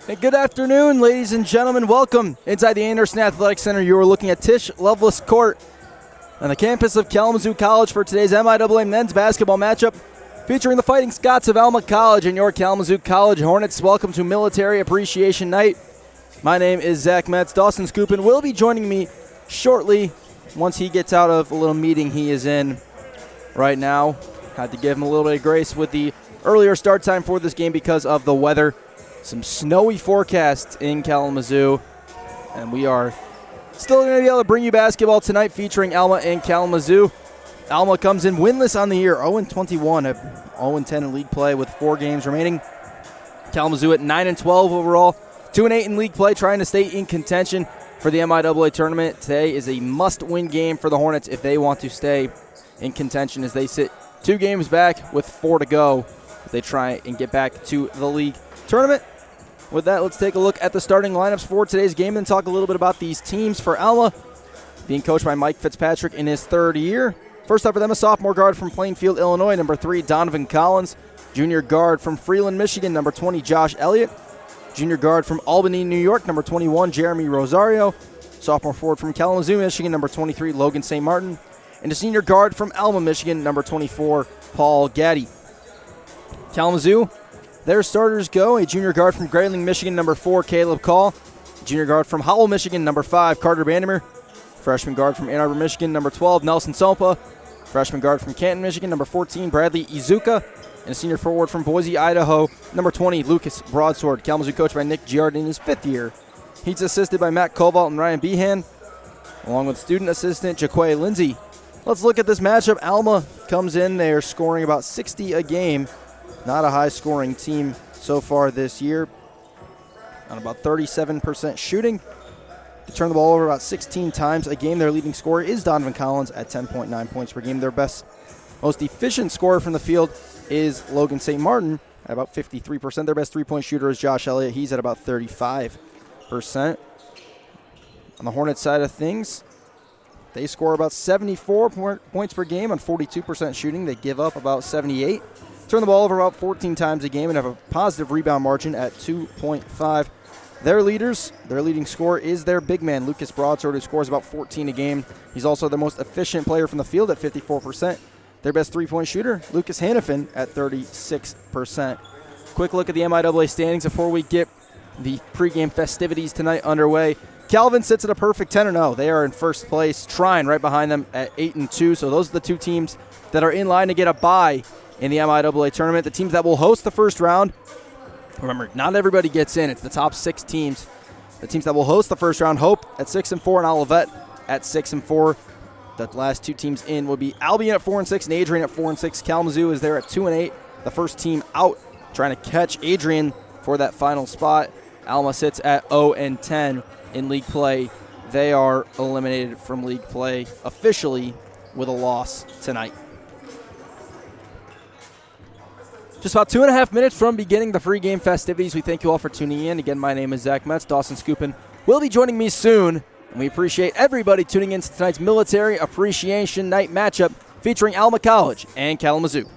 Hey, good afternoon, ladies and gentlemen. Welcome inside the Anderson Athletic Center. You are looking at Tisch Loveless Court on the campus of Kalamazoo College for today's MIAA men's basketball matchup featuring the Fighting Scots of Alma College and your Kalamazoo College Hornets. Welcome to Military Appreciation Night. My name is Zach Metz. Dawson Scoopin will be joining me shortly once he gets out of a little meeting he is in right now. Had to give him a little bit of grace with the earlier start time for this game because of the weather. Some snowy forecast in Kalamazoo, and we are still going to be able to bring you basketball tonight featuring Alma and Kalamazoo. Alma comes in winless on the year, 0-21, 0-10 in league play with 4 games remaining. Kalamazoo at 9-12 overall, 2-8 in league play, trying to stay in contention for the MIAA tournament. Today is a must-win game for the Hornets if they want to stay in contention as they sit 2 games back with 4 to go as they try and get back to the league tournament. With that, let's take a look at the starting lineups for today's game and talk a little bit about these teams. For Alma, being coached by Mike Fitzpatrick in his 3rd year. First up for them, a sophomore guard from Plainfield, Illinois, number 3, Donovan Collins. Junior guard from Freeland, Michigan, number 20, Josh Elliott. Junior guard from Albany, New York, number 21, Jeremy Rosario. Sophomore forward from Kalamazoo, Michigan, number 23, Logan St. Martin. And a senior guard from Alma, Michigan, number 24, Paul Gaddy. Kalamazoo, their starters go a junior guard from Grayling, Michigan, number 4, Caleb Call. Junior guard from Howell, Michigan, number 5, Carter Bandemer. Freshman guard from Ann Arbor, Michigan, number 12, Nelson Sompa. Freshman guard from Canton, Michigan, number 14, Bradley Izuka. And a senior forward from Boise, Idaho, number 20, Lucas Broadsword. Kalamazoo coached by Nick Giard in his 5th year. He's assisted by Matt Cobalt and Ryan Behan, along with student assistant Jaquay Lindsay. Let's look at this matchup. Alma comes in. They are scoring about 60 a game. Not a high-scoring team so far this year. On about 37% shooting. They turn the ball over about 16 times a game. Their leading scorer is Donovan Collins at 10.9 points per game. Their most efficient scorer from the field is Logan St. Martin at about 53%. Their best three-point shooter is Josh Elliott. He's at about 35%. On the Hornets side of things, they score about 74 points per game on 42% shooting. They give up about 78. Turn the ball over about 14 times a game and have a positive rebound margin at 2.5. Their leading scorer is their big man, Lucas Broadsword, who scores about 14 a game. He's also the most efficient player from the field at 54%. Their best three-point shooter, Lucas Hannafin, at 36%. Quick look at the MIAA standings before we get the pregame festivities tonight underway. Calvin sits at a perfect 10-0. They are in first place. Trine right behind them at 8-2. So those are the 2 teams that are in line to get a bye in the MIAA tournament. The teams that will host the first round, remember, not everybody gets in. It's the top 6 teams. The teams that will host the first round, Hope at 6-4 and Olivet at 6-4. The last 2 teams in will be Albion at 4-6 and Adrian at 4-6. Kalamazoo is there at 2-8. The first team out trying to catch Adrian for that final spot. Alma sits at 0-10 in league play. They are eliminated from league play officially with a loss tonight. Just about 2.5 minutes from beginning the pregame festivities. We thank you all for tuning in. Again, my name is Zach Metz. Dawson Scoopin will be joining me soon. And we appreciate everybody tuning in to tonight's Military Appreciation Night matchup featuring Alma College and Kalamazoo.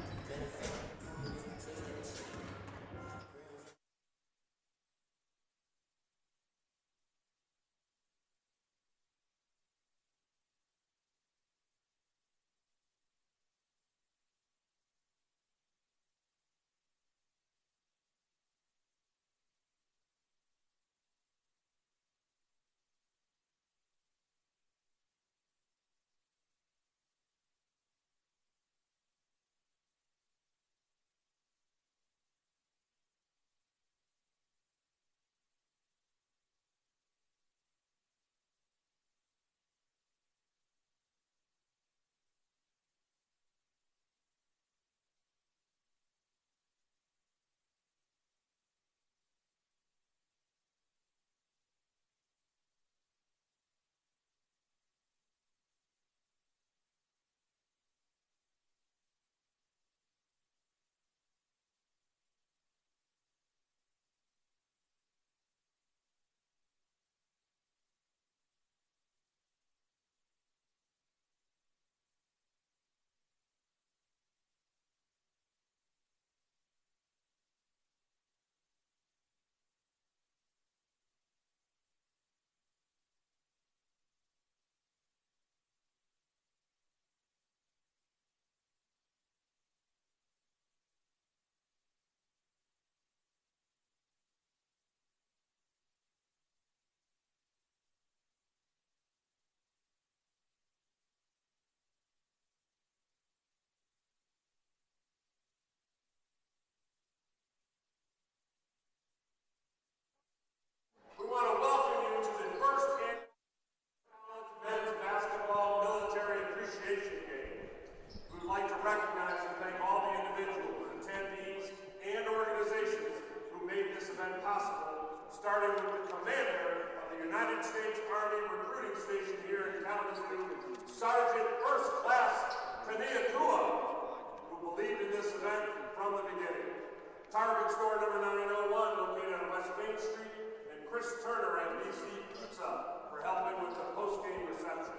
number 901 located on West Main Street, and Chris Turner at BC Pizza for helping with the post-game reception.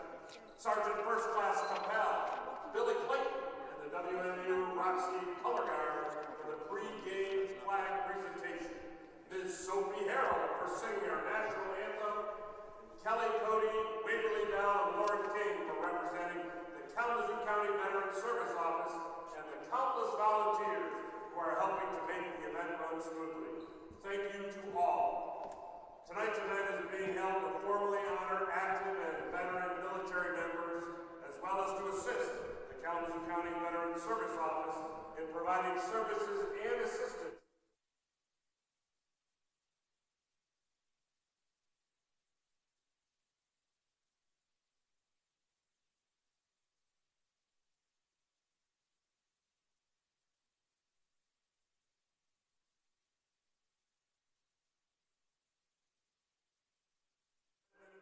Sergeant First Class Capel, Billy Clayton, and the WMU Roxy Color Guard for the pre-game flag presentation. Ms. Sophie Harrell for singing our national anthem. Kelly Cody, Waverly Bell, and Lauren King for representing the Kalamazoo County Veteran Service Office and the countless volunteers who are helping to make the event run smoothly. Thank you to all. Tonight's event is being held to formally honor active and veteran military members, as well as to assist the Kalamazoo County Veteran Service Office in providing services and assistance.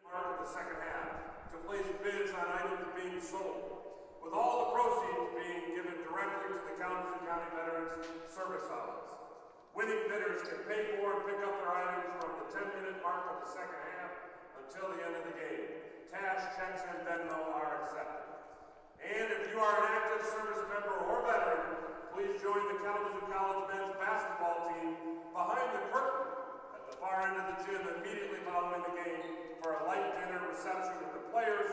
Mark of the second half to place bids on items being sold, with all the proceeds being given directly to the Kalamazoo County Veterans Service Office. Winning bidders can pay for and pick up their items from the 10-minute mark of the second half until the end of the game. Cash, checks, and Venmo are accepted. And if you are an active service member or veteran, please join the Kalamazoo College men's basketball team behind the curtain at the far end of the gym immediately following the game for a light dinner reception with the players,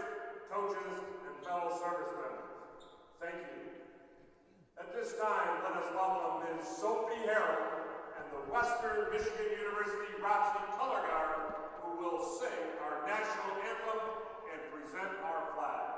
coaches, and fellow service members. Thank you. At this time, let us welcome Ms. Sophie Harrell and the Western Michigan University Roxy Color Guard, who will sing our national anthem and present our flag.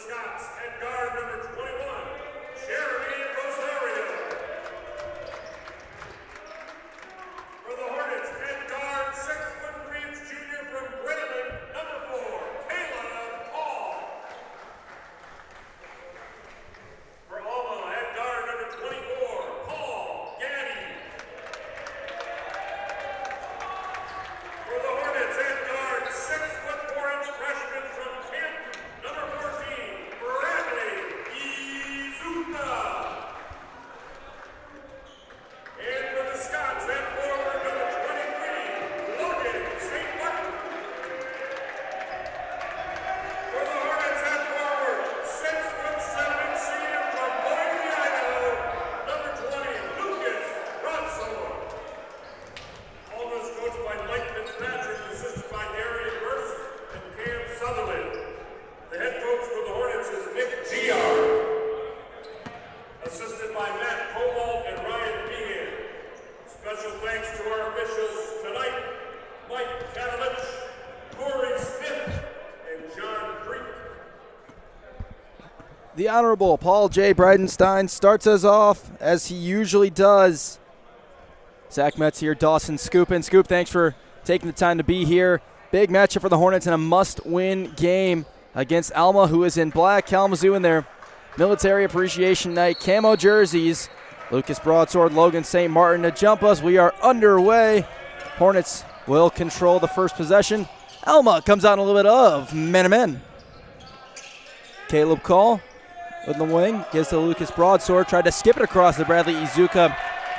Scots, at guard number 21, Jeremy Rosario. For the Hornets, at guard 6'3" junior from Grayling, number 4, Kayla Hall. For Alma, at guard number 24, Paul Gaddy. For the Hornets, at guard 6'4" freshman from Canton, number 14, Bradley Izuka. And for the Scots, at forward number 23, Logan St. Martin. For the Hornets, at forward 6'7" senior from Boise, Idaho, number 20, Lucas Broadsword. Alma's coached by Mike Fitzpatrick, assisted by Darian Burst and Cam Sutherland. The head coach for the Hornets is Nick Giard, assisted by Matt Cobalt and Ryan Behan. Special thanks to our officials tonight, Mike Katalich, Corey Smith, and John Creek. The Honorable Paul J. Bridenstine starts us off as he usually does. Zach Metz here, Dawson Scoop. Scoop, thanks for taking the time to be here. Big matchup for the Hornets and a must-win game against Alma, who is in black. Kalamazoo in their military appreciation night camo jerseys. Lucas Broadsword, Logan St. Martin to jump us. We are underway. Hornets will control the first possession. Alma comes out in a little bit of man-to-man. Caleb Call with the wing, gives to Lucas Broadsword. Tried to skip it across the Bradley Izuka.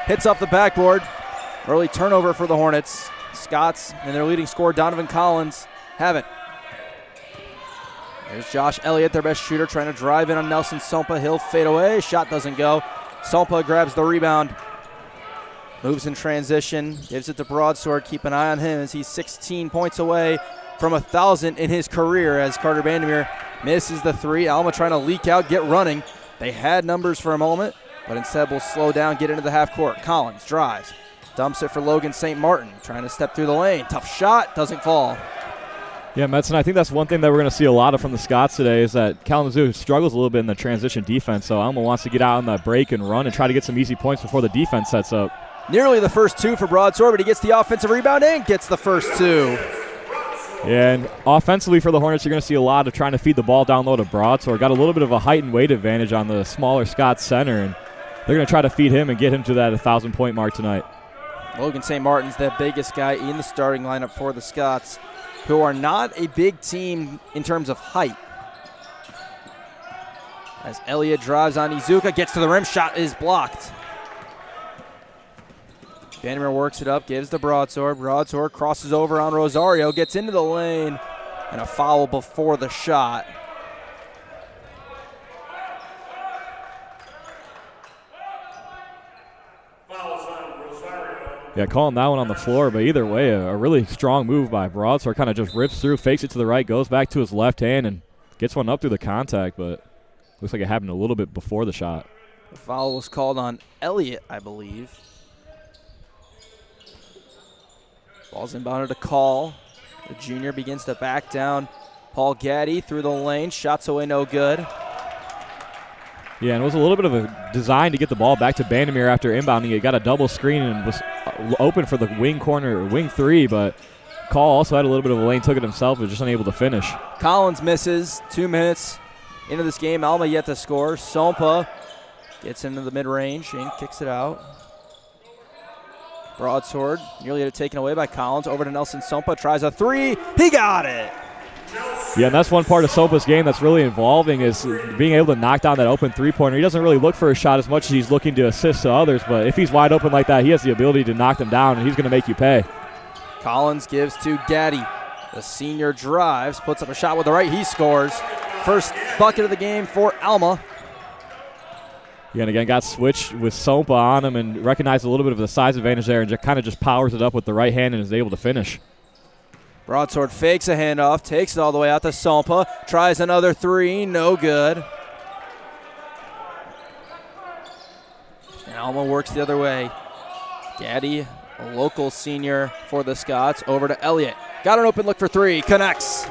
Hits off the backboard. Early turnover for the Hornets. Scots and their leading scorer, Donovan Collins, have it. There's Josh Elliott, their best shooter, trying to drive in on Nelson Sompa. He'll fade away. Shot doesn't go. Sompa grabs the rebound. Moves in transition. Gives it to Broadsword. Keep an eye on him as he's 16 points away from 1,000 in his career as Carter Vandermeer misses the three. Alma trying to leak out, get running. They had numbers for a moment, but instead will slow down, get into the half court. Collins drives. Dumps it for Logan St. Martin. Trying to step through the lane. Tough shot. Doesn't fall. Yeah, Metzen, I think that's one thing that we're going to see a lot of from the Scots today is that Kalamazoo struggles a little bit in the transition defense, so Alma wants to get out on the break and run and try to get some easy points before the defense sets up. Nearly the first two for Broadsword, but he gets the offensive rebound and gets the first two. Yeah, and offensively for the Hornets, you're going to see a lot of trying to feed the ball down low to Broadsword. Got a little bit of a height and weight advantage on the smaller Scots center, and they're going to try to feed him and get him to that 1,000-point mark tonight. Logan St. Martin's the biggest guy in the starting lineup for the Scots, who are not a big team in terms of height. As Elliott drives on Izuka, gets to the rim, shot is blocked. Vandermeer works it up, gives the Broadsword. Broadsword crosses over on Rosario, gets into the lane, and a foul before the shot. Yeah, calling that one on the floor, but either way, a really strong move by Broadsword. Kind of just rips through, fakes it to the right, goes back to his left hand, and gets one up through the contact, but looks like it happened a little bit before the shot. The foul was called on Elliott, I believe. Ball's inbounded to Call. The junior begins to back down. Paul Gaddy through the lane, shots away, no good. Yeah, and it was a little bit of a design to get the ball back to Vandermeer after inbounding it. Got a double screen and was open for the wing corner, wing three, but Call also had a little bit of a lane, took it himself, but just unable to finish. Collins misses. 2 minutes into this game. Alma yet to score. Sompa gets into the mid-range and kicks it out. Broadsword nearly had it taken away by Collins. Over to Nelson Sompa. Tries a three. He got it. Yeah, and that's one part of Sopa's game that's really involving is being able to knock down that open three-pointer. He doesn't really look for a shot as much as he's looking to assist to others, but if he's wide open like that, he has the ability to knock them down, and he's going to make you pay. Collins gives to Gaddy. The senior drives, puts up a shot with the right. He scores. First bucket of the game for Alma. Yeah, and again, got switched with Sompa on him and recognized a little bit of the size advantage there and kind of just powers it up with the right hand and is able to finish. Broadsword fakes a handoff, takes it all the way out to Sompa, tries another three, no good. And Alma works the other way. Gaddy, a local senior for the Scots, over to Elliott. Got an open look for three, connects.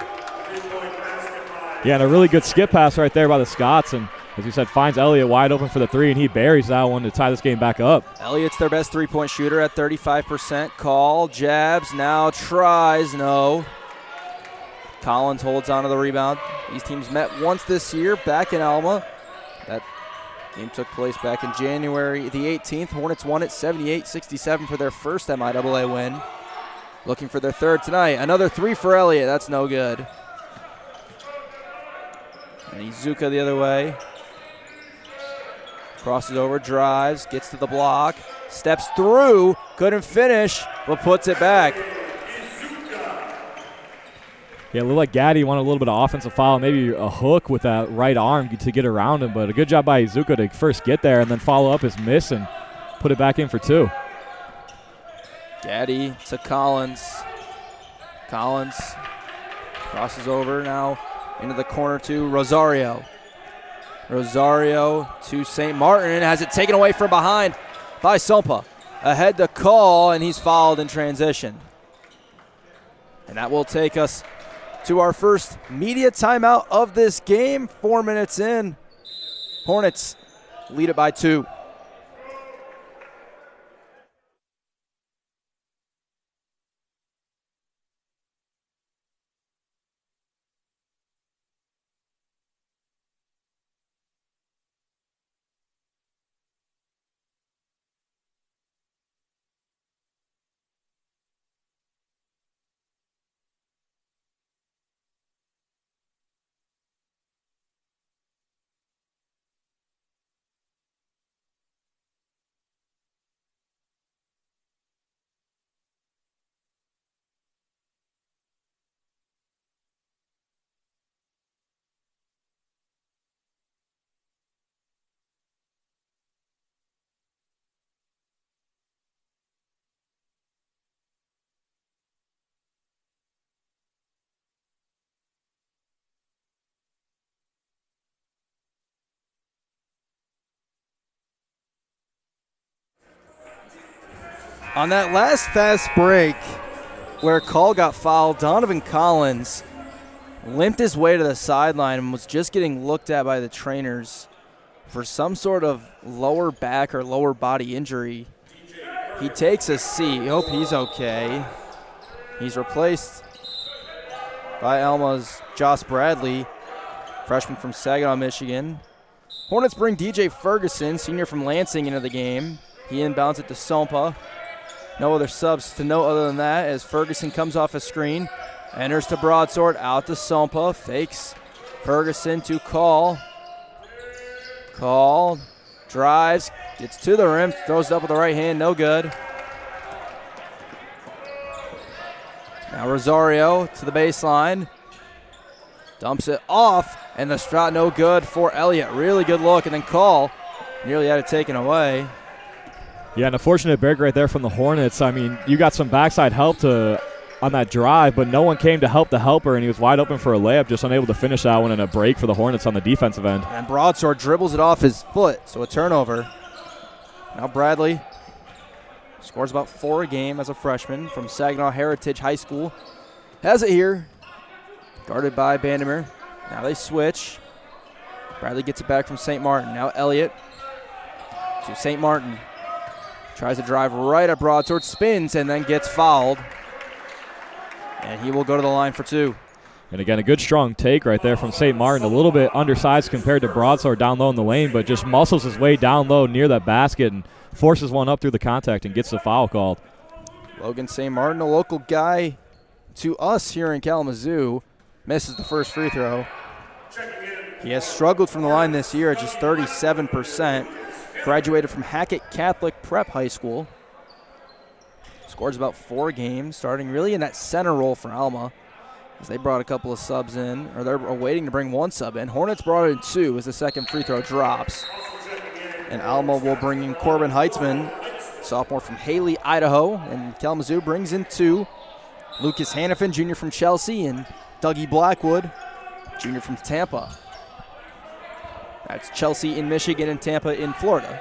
Yeah, and a really good skip pass right there by the Scots. And as you said, finds Elliott wide open for the three, and he buries that one to tie this game back up. Elliott's their best three-point shooter at 35%. Call, jabs, now tries, no. Collins holds on to the rebound. These teams met once this year back in Alma. That game took place back in January the 18th. Hornets won it 78-67 for their first MIAA win. Looking for their third tonight. Another three for Elliott. That's no good. And Izuka the other way. Crosses over, drives, gets to the block, steps through, couldn't finish, but puts it back. Yeah, it looked like Gaddy wanted a little bit of offensive foul, maybe a hook with that right arm to get around him, but a good job by Izuka to first get there and then follow up his miss and put it back in for two. Gaddy to Collins. Collins crosses over now into the corner to Rosario. Rosario to St. Martin, has it taken away from behind by Sompa. Ahead to Call, and he's fouled in transition. And that will take us to our first media timeout of this game. 4 minutes in. Hornets lead it by 2. On that last fast break where Call got fouled, Donovan Collins limped his way to the sideline and was just getting looked at by the trainers for some sort of lower back or lower body injury. He takes a seat. Hope he's okay. He's replaced by Alma's Josh Bradley, freshman from Saginaw, Michigan. Hornets bring DJ Ferguson, senior from Lansing, into the game. He inbounds it to Sompa. No other subs to note other than that as Ferguson comes off a screen. Enters to Broadsword, out to Sompa, fakes Ferguson to Call. Call, drives, gets to the rim, throws it up with the right hand, no good. Now Rosario to the baseline. Dumps it off, and the shot no good for Elliott. Really good look, and then Call nearly had it taken away. Yeah, an unfortunate break right there from the Hornets. I mean, you got some backside help on that drive, but no one came to help the helper, and he was wide open for a layup, just unable to finish that one, and a break for the Hornets on the defensive end. And Broadsword dribbles it off his foot, so a turnover. Now Bradley scores about 4 a game as a freshman from Saginaw Heritage High School. Has it here, guarded by Vandermeer. Now they switch. Bradley gets it back from St. Martin. Now Elliott to St. Martin. Tries to drive right at Broadsword, spins, and then gets fouled. And he will go to the line for 2. And again, a good strong take right there from St. Martin. A little bit undersized compared to Broadsword down low in the lane, but just muscles his way down low near that basket and forces one up through the contact and gets the foul called. Logan St. Martin, a local guy to us here in Kalamazoo, misses the first free throw. He has struggled from the line this year at just 37%. Graduated from Hackett Catholic Prep High School. Scores about 4 games, starting really in that center role for Alma, as they brought a couple of subs in, or they're waiting to bring 1 sub in. Hornets brought in 2 as the second free throw drops. And Alma will bring in Corbin Heitzman, sophomore from Haley, Idaho, and Kalamazoo brings in 2. Lucas Hannafin, junior from Chelsea, and Dougie Blackwood, junior from Tampa. That's Chelsea in Michigan and Tampa in Florida.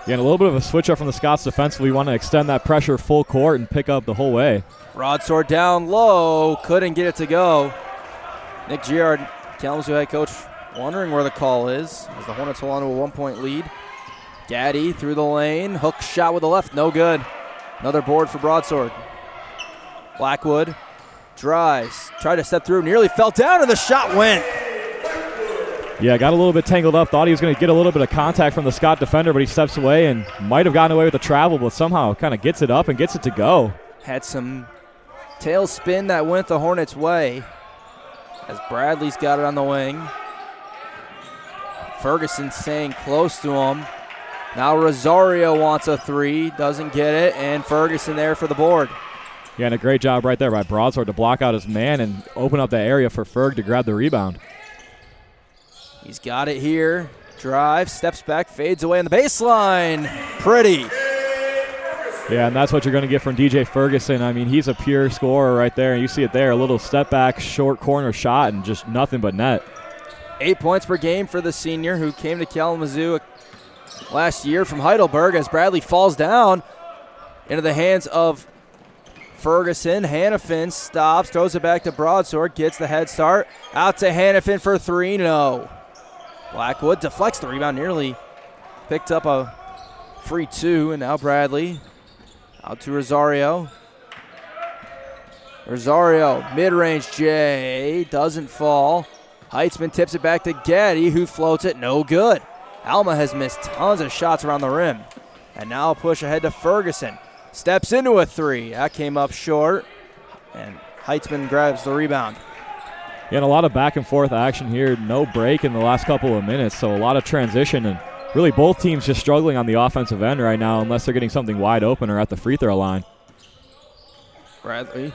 Yeah, and a little bit of a switch up from the Scots defensively. We want to extend that pressure full court and pick up the whole way. Broadsword down low, couldn't get it to go. Nick Giard Kalamazoo head coach wondering where the call is as the Hornets hold on to a 1-point lead. Gaddy through the lane, hook shot with the left, no good. Another board for Broadsword. Blackwood drives, tried to step through, nearly fell down, and the shot went. Yeah, got a little bit tangled up. Thought he was going to get a little bit of contact from the Scott defender, but he steps away and might have gotten away with the travel, but somehow kind of gets it up and gets it to go. Had some tail spin that went the Hornets' way as Bradley's got it on the wing. Ferguson staying close to him. Now Rosario wants a three, doesn't get it, and Ferguson there for the board. Yeah, and a great job right there by Broadsword to block out his man and open up that area for Ferg to grab the rebound. He's got it here. Drive, steps back, fades away on the baseline. Pretty. Yeah, and that's what you're going to get from DJ Ferguson. I mean, he's a pure scorer right there. You see it there, a little step back, short corner shot, and just nothing but net. 8 points per game for the senior who came to Kalamazoo last year from Heidelberg as Bradley falls down into the hands of Ferguson. Hannafin stops, throws it back to Broadsword, gets the head start. Out to Hannafin for three, no. Blackwood deflects the rebound, nearly picked up a free two, and now Bradley out to Rosario. Rosario, mid-range J, doesn't fall. Heitzman tips it back to Gaddy, who floats it, no good. Alma has missed tons of shots around the rim. And now a push ahead to Ferguson. Steps into a three. That came up short, and Heitzman grabs the rebound. Yeah, and a lot of back and forth action here. No break in the last couple of minutes, so a lot of transition. And really both teams just struggling on the offensive end right now unless they're getting something wide open or at the free throw line. Bradley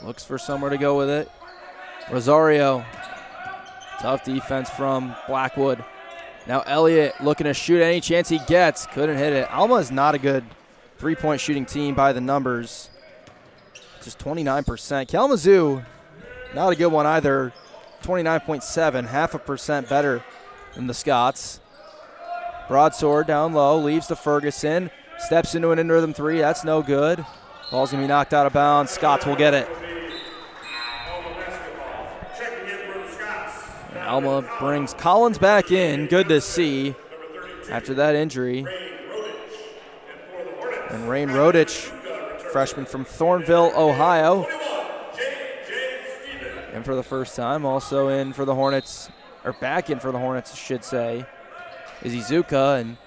looks for somewhere to go with it. Rosario. Tough defense from Blackwood. Now Elliott looking to shoot any chance he gets. Couldn't hit it. Alma is not a good three-point shooting team by the numbers. Just 29%. Kalamazoo, not a good one either. 29.7, half a percent better than the Scots. Broadsword down low, leaves to Ferguson. Steps into an in-rhythm three. That's no good. Ball's going to be knocked out of bounds. Scots will get it. And Alma brings Collins back in. Good to see after that injury. And Rain Rodich, freshman from Thornville, Ohio. And for the first time, also in for the Hornets, or back in for the Hornets, I should say, is Izuka. And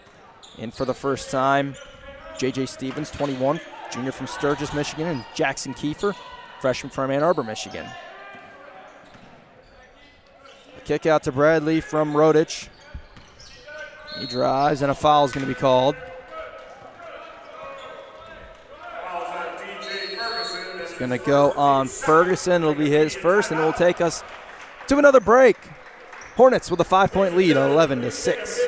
in for the first time, J.J. Stevens, 21, junior from Sturgis, Michigan, and Jackson Kiefer, freshman from Ann Arbor, Michigan. A kick out to Bradley from Rodich. He drives, and a foul is going to be called. It's going to go on Ferguson. It'll be his first, and it will take us to another break. Hornets with a 5-point lead, 11-6.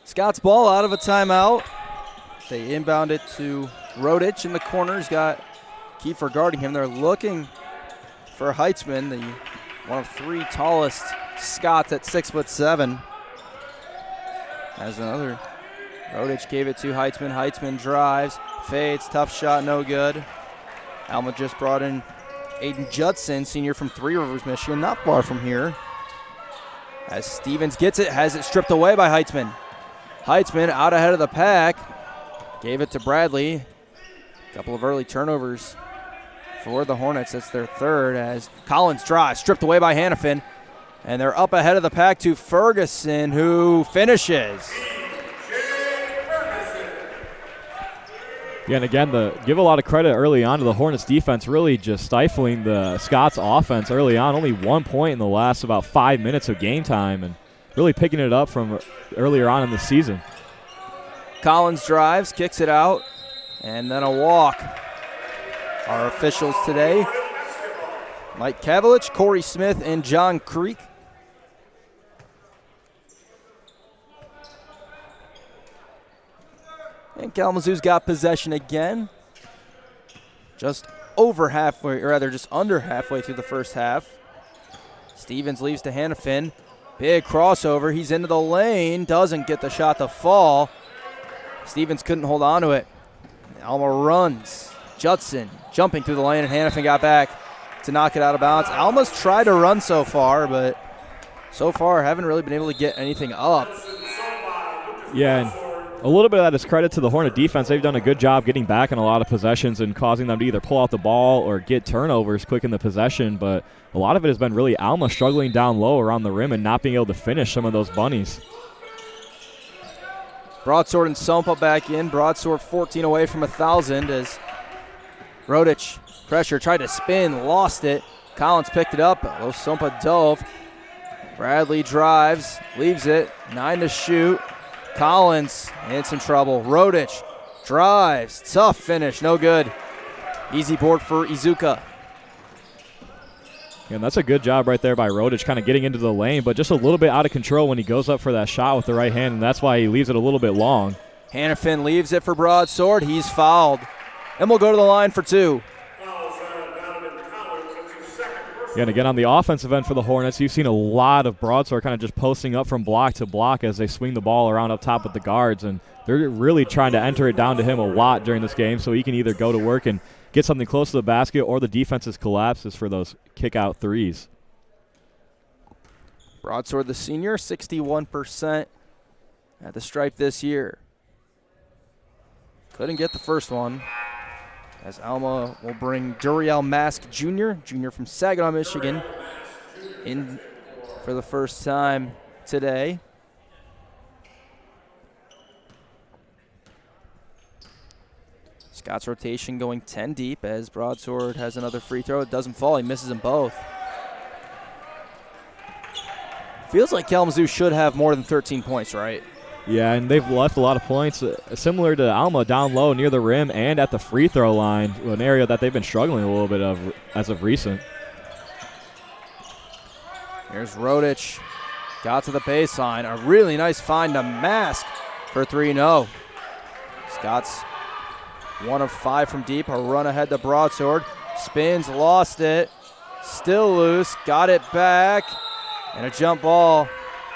Scott's ball out of a timeout. They inbound it to Rodich in the corner. He's got Kiefer guarding him. They're looking for Heitzman, the one of three tallest Scots at 6'7". As another, Rodich gave it to Heitzman. Heitzman drives, fades, tough shot, no good. Alma just brought in Aiden Judson, senior from Three Rivers, Michigan, not far from here. As Stevens gets it, has it stripped away by Heitzman. Heitzman out ahead of the pack. Gave it to Bradley. A couple of early turnovers for the Hornets. That's their third as Collins drives, stripped away by Hannafin. And they're up ahead of the pack to Ferguson, who finishes. Yeah, and again, give a lot of credit early on to the Hornets defense, really just stifling the Scots offense early on. Only 1 point in the last about 5 minutes of game time, and really picking it up from earlier on in the season. Collins drives, kicks it out, and then a walk. Our officials today, Mike Kavelich, Corey Smith, and John Creek. And Kalamazoo's got possession again. Just over halfway, or rather just under halfway through the first half. Stevens leaves to Hannafin. Big crossover. He's into the lane. Doesn't get the shot to fall. Stevens couldn't hold on to it. Alma runs. Judson jumping through the lane, and Hannafin got back to knock it out of bounds. Alma's tried to run so far, but so far haven't really been able to get anything up. Yeah, and a little bit of that is credit to the Hornet defense. They've done a good job getting back in a lot of possessions and causing them to either pull out the ball or get turnovers quick in the possession, but a lot of it has been really Alma struggling down low around the rim and not being able to finish some of those bunnies. Broadsword and Sompa back in. Broadsword 14 away from 1,000 as Rodich, pressure, tried to spin, lost it. Collins picked it up. Sompa dove. Bradley drives, leaves it. 9 to shoot. Collins in some trouble. Rodich drives. Tough finish. No good. Easy board for Izuka. And that's a good job right there by Rodich, kind of getting into the lane, but just a little bit out of control when he goes up for that shot with the right hand, and that's why he leaves it a little bit long. Hannafin leaves it for Broadsword. He's fouled. And we'll go to the line for 2. Yeah, and again, on the offensive end for the Hornets, you've seen a lot of Broadsword kind of just posting up from block to block as they swing the ball around up top with the guards, and they're really trying to enter it down to him a lot during this game so he can either go to work and get something close to the basket or the defense's collapses for those kick-out threes. Broadsword, the senior, 61% at the stripe this year. Couldn't get the first one, as Alma will bring Duriel Mask Jr. from Saginaw, Michigan, in for the first time today. Scott's rotation going 10 deep as Broadsword has another free throw. It doesn't fall. He misses them both. Feels like Kalamazoo should have more than 13 points, right? Yeah, and they've left a lot of points, similar to Alma, down low near the rim and at the free throw line, an area that they've been struggling a little bit of as of recent. Here's Rodich. Got to the baseline. A really nice find to Mask for 3-0. Scott's 1 of 5 from deep. A run ahead to Broadsword. Spins, lost it. Still loose. Got it back. And a jump ball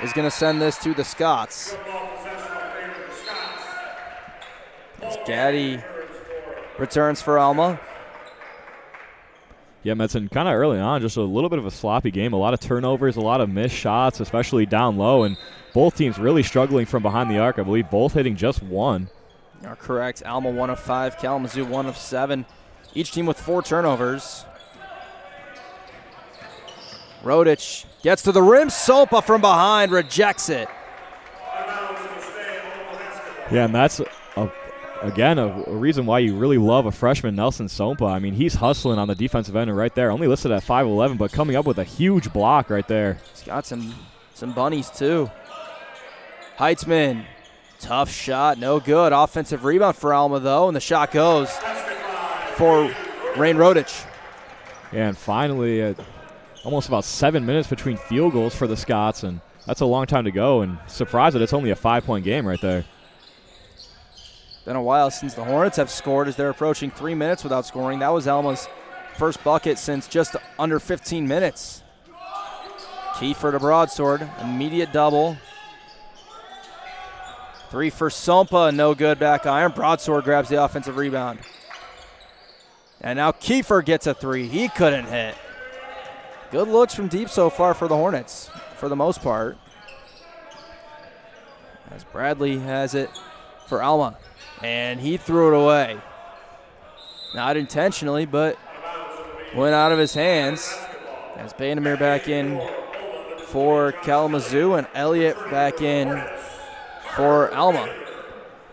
is going to send this to the Scots. As Gaddy returns for Alma. Yeah, Metzen, kind of early on, just a little bit of a sloppy game. A lot of turnovers, a lot of missed shots, especially down low. And both teams really struggling from behind the arc. I believe both hitting just 1. You're correct. Alma 1 of 5, Kalamazoo 1 of 7. Each team with 4 turnovers. Rodich gets to the rim. Sopa from behind rejects it. Yeah, and that's, again, a reason why you really love a freshman, Nelson Sompa. I mean, he's hustling on the defensive end right there. Only listed at 5'11", but coming up with a huge block right there. He's got some bunnies, too. Heitzman. Tough shot, no good. Offensive rebound for Alma, though, and the shot goes for Rain Rodich. Yeah, and finally, almost about 7 minutes between field goals for the Scots, and that's a long time to go, and surprised that it's only a 5-point game right there. Been a while since the Hornets have scored as they're approaching 3 minutes without scoring. That was Alma's first bucket since just under 15 minutes. Kiefer to Broadsword, immediate double. 3 for Sompa, no good back iron. Broadsword grabs the offensive rebound. And now Kiefer gets a three. He couldn't hit. Good looks from deep so far for the Hornets, for the most part. As Bradley has it for Alma. And he threw it away. Not intentionally, but went out of his hands. As Bandemir back in for Kalamazoo and Elliott back in for Alma.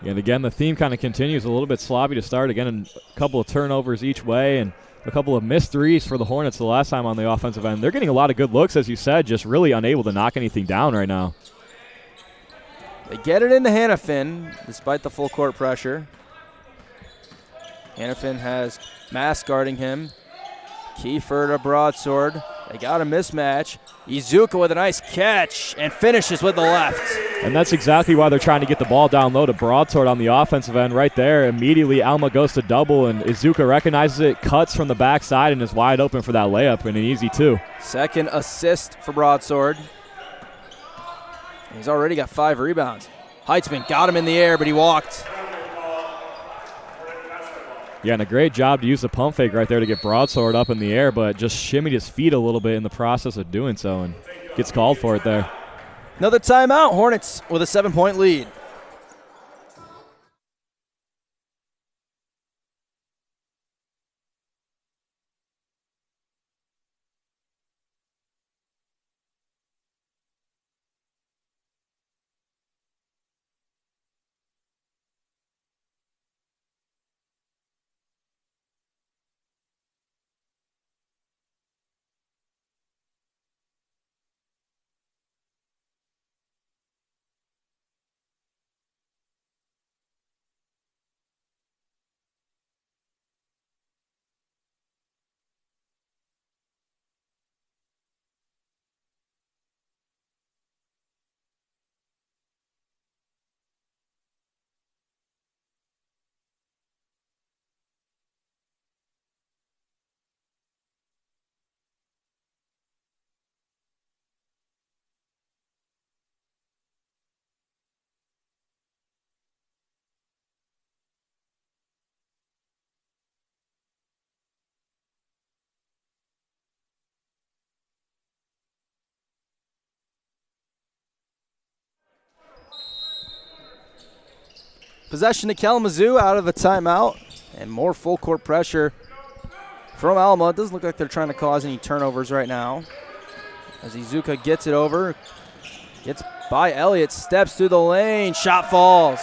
And again, the theme kind of continues, a little bit sloppy to start. Again, a couple of turnovers each way and a couple of missed threes for the Hornets the last time on the offensive end. They're getting a lot of good looks, as you said, just really unable to knock anything down right now. They get it into Hannafin despite the full court pressure. Hannafin has Mask guarding him. Kiefer to broadsword. They got a mismatch. Izuka with a nice catch and finishes with the left. And that's exactly why they're trying to get the ball down low to broadsword on the offensive end right there. Immediately, Alma goes to double, and Izuka recognizes it, cuts from the backside, and is wide open for that layup, and an easy two. Second assist for broadsword. He's already got 5 rebounds. Heitzman got him in the air, but he walked. Yeah, and a great job to use the pump fake right there to get broadsword up in the air, but just shimmied his feet a little bit in the process of doing so and gets called for it there. Another timeout. Hornets with a 7-point lead. Possession to Kalamazoo out of a timeout, and more full court pressure from Alma. It doesn't look like they're trying to cause any turnovers right now. As Izuka gets it over, gets by Elliott, steps through the lane, shot falls.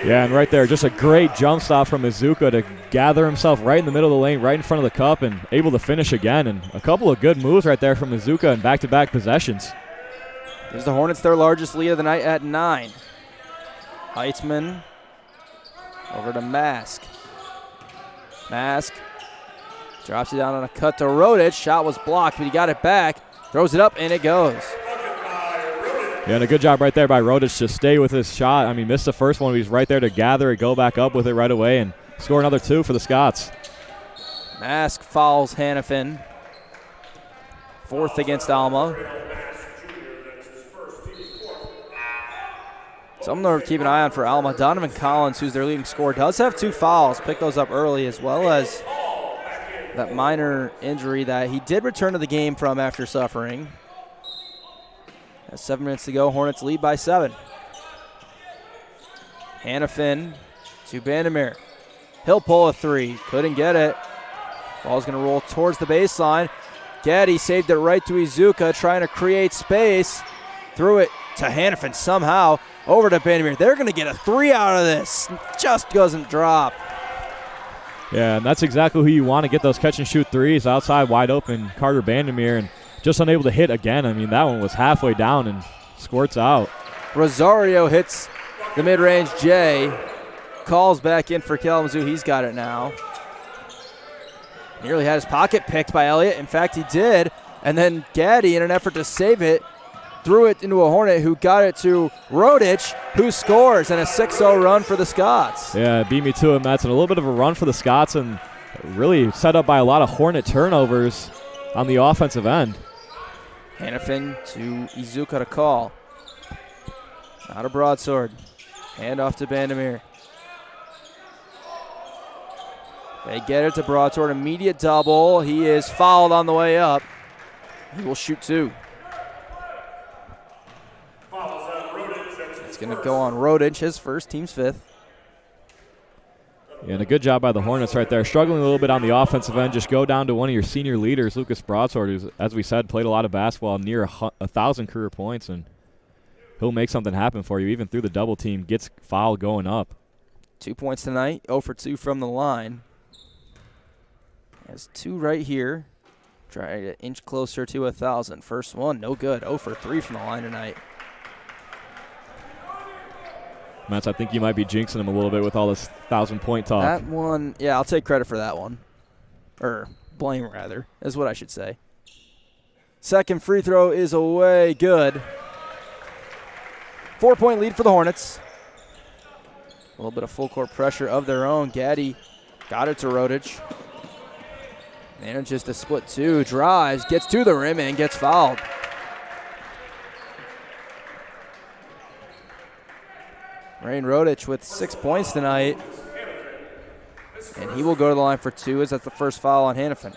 Yeah, and right there, just a great jump stop from Izuka to gather himself right in the middle of the lane, right in front of the cup, and able to finish again. And a couple of good moves right there from Izuka in back-to-back possessions. Gives the Hornets their largest lead of the night at 9. Heitzman over to Mask. Mask drops it down on a cut to Rodic. Shot was blocked, but he got it back. Throws it up, and it goes. Yeah, and a good job right there by Rodic to stay with his shot. I mean, missed the first one, but he's right there to gather it, go back up with it right away, and score another 2 for the Scots. Mask fouls Hannafin. 4th against Alma. Something to keep an eye on for Alma. Donovan Collins, who's their leading scorer, does have 2 fouls. Picked those up early, as well as that minor injury that he did return to the game from after suffering. 7 minutes to go. Hornets lead by 7. Hannafin to Bandemir. He'll pull a 3. Couldn't get it. Ball's going to roll towards the baseline. Gaddy saved it right to Izuka, trying to create space. Threw it to Hannafin somehow. Over to Bandemir. They're going to get a 3 out of this. Just doesn't drop. Yeah, and that's exactly who you want to get those catch-and-shoot threes. Outside, wide open, Carter Bandemir, and just unable to hit again. I mean, that one was halfway down and squirts out. Rosario hits the mid-range J. Calls back in for Kalamazoo. He's got it now. Nearly had his pocket picked by Elliott. In fact, he did. And then Gaddy, in an effort to save it, threw it into a Hornet who got it to Rodic, who scores, and a 6-0 run for the Scots. Yeah, beat me to him. That's a little bit of a run for the Scots and really set up by a lot of Hornet turnovers on the offensive end. Hannafin to Izuka to call. Out of broadsword. Hand off to Bandemir. They get it to Broadsword. Immediate double. He is fouled on the way up. He will shoot 2. It's going to go on Rodich, his first, team's 5th. Yeah, and a good job by the Hornets right there. Struggling a little bit on the offensive end. Just go down to one of your senior leaders, Lucas Broadsword, who's, as we said, played a lot of basketball, near 1,000 career points, and he'll make something happen for you, even through the double team. Gets fouled going up. 2 points tonight, 0 for 2 from the line. Has 2 right here. Try to inch closer to 1,000. First one, no good. 0 for 3 from the line tonight. Mats, I think you might be jinxing him a little bit with all this 1,000-point talk. That one, yeah, I'll take credit for that one. Or blame, rather, is what I should say. Second free throw is away. Good. 4-point lead for the Hornets. A little bit of full court pressure of their own. Gaddy got it to Rodich. Manages to split 2. Drives, gets to the rim, and gets fouled. Rain Rodich with 6 points tonight. And he will go to the line for 2 as that's the first foul on Hannafin.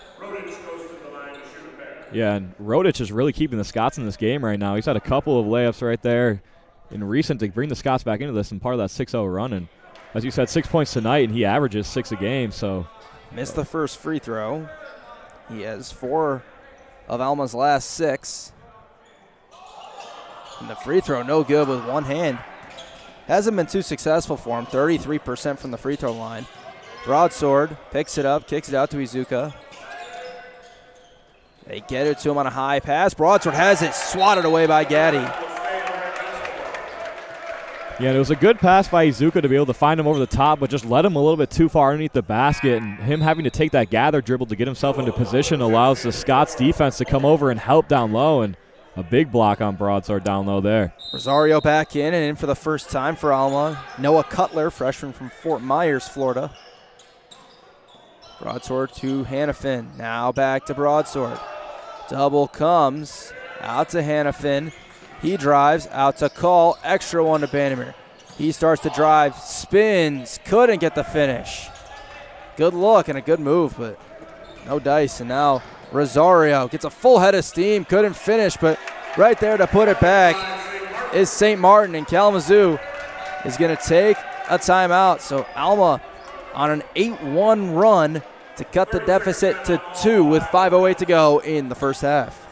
Yeah, and Rodich is really keeping the Scots in this game right now. He's had a couple of layups right there in recent to bring the Scots back into this and part of that 6-0 run. And as you said, 6 points tonight, and he averages 6 a game. So missed the first free throw. He has 4 of Alma's last 6. And the free throw no good with one hand. Hasn't been too successful for him. 33% from the free throw line. Broadsword picks it up, kicks it out to Izuka. They get it to him on a high pass. Broadsword has it swatted away by Gaddy. Yeah, it was a good pass by Izuka to be able to find him over the top, but just led him a little bit too far underneath the basket, and him having to take that gather dribble to get himself into position allows the Scots defense to come over and help down low, and a big block on Broadsword down low there. Rosario back in and in for the first time for Alma. Noah Cutler, freshman from Fort Myers, Florida. Broadsword to Hannafin. Now back to Broadsword. Double comes out to Hannafin. He drives out to Call. Extra one to Bannerman. He starts to drive, spins, couldn't get the finish. Good look and a good move, but no dice. And now Rosario gets a full head of steam, couldn't finish, but right there to put it back is St. Martin, and Kalamazoo is going to take a timeout. So Alma on an 8-1 run to cut the deficit to 2 with 5:08 to go in the first half.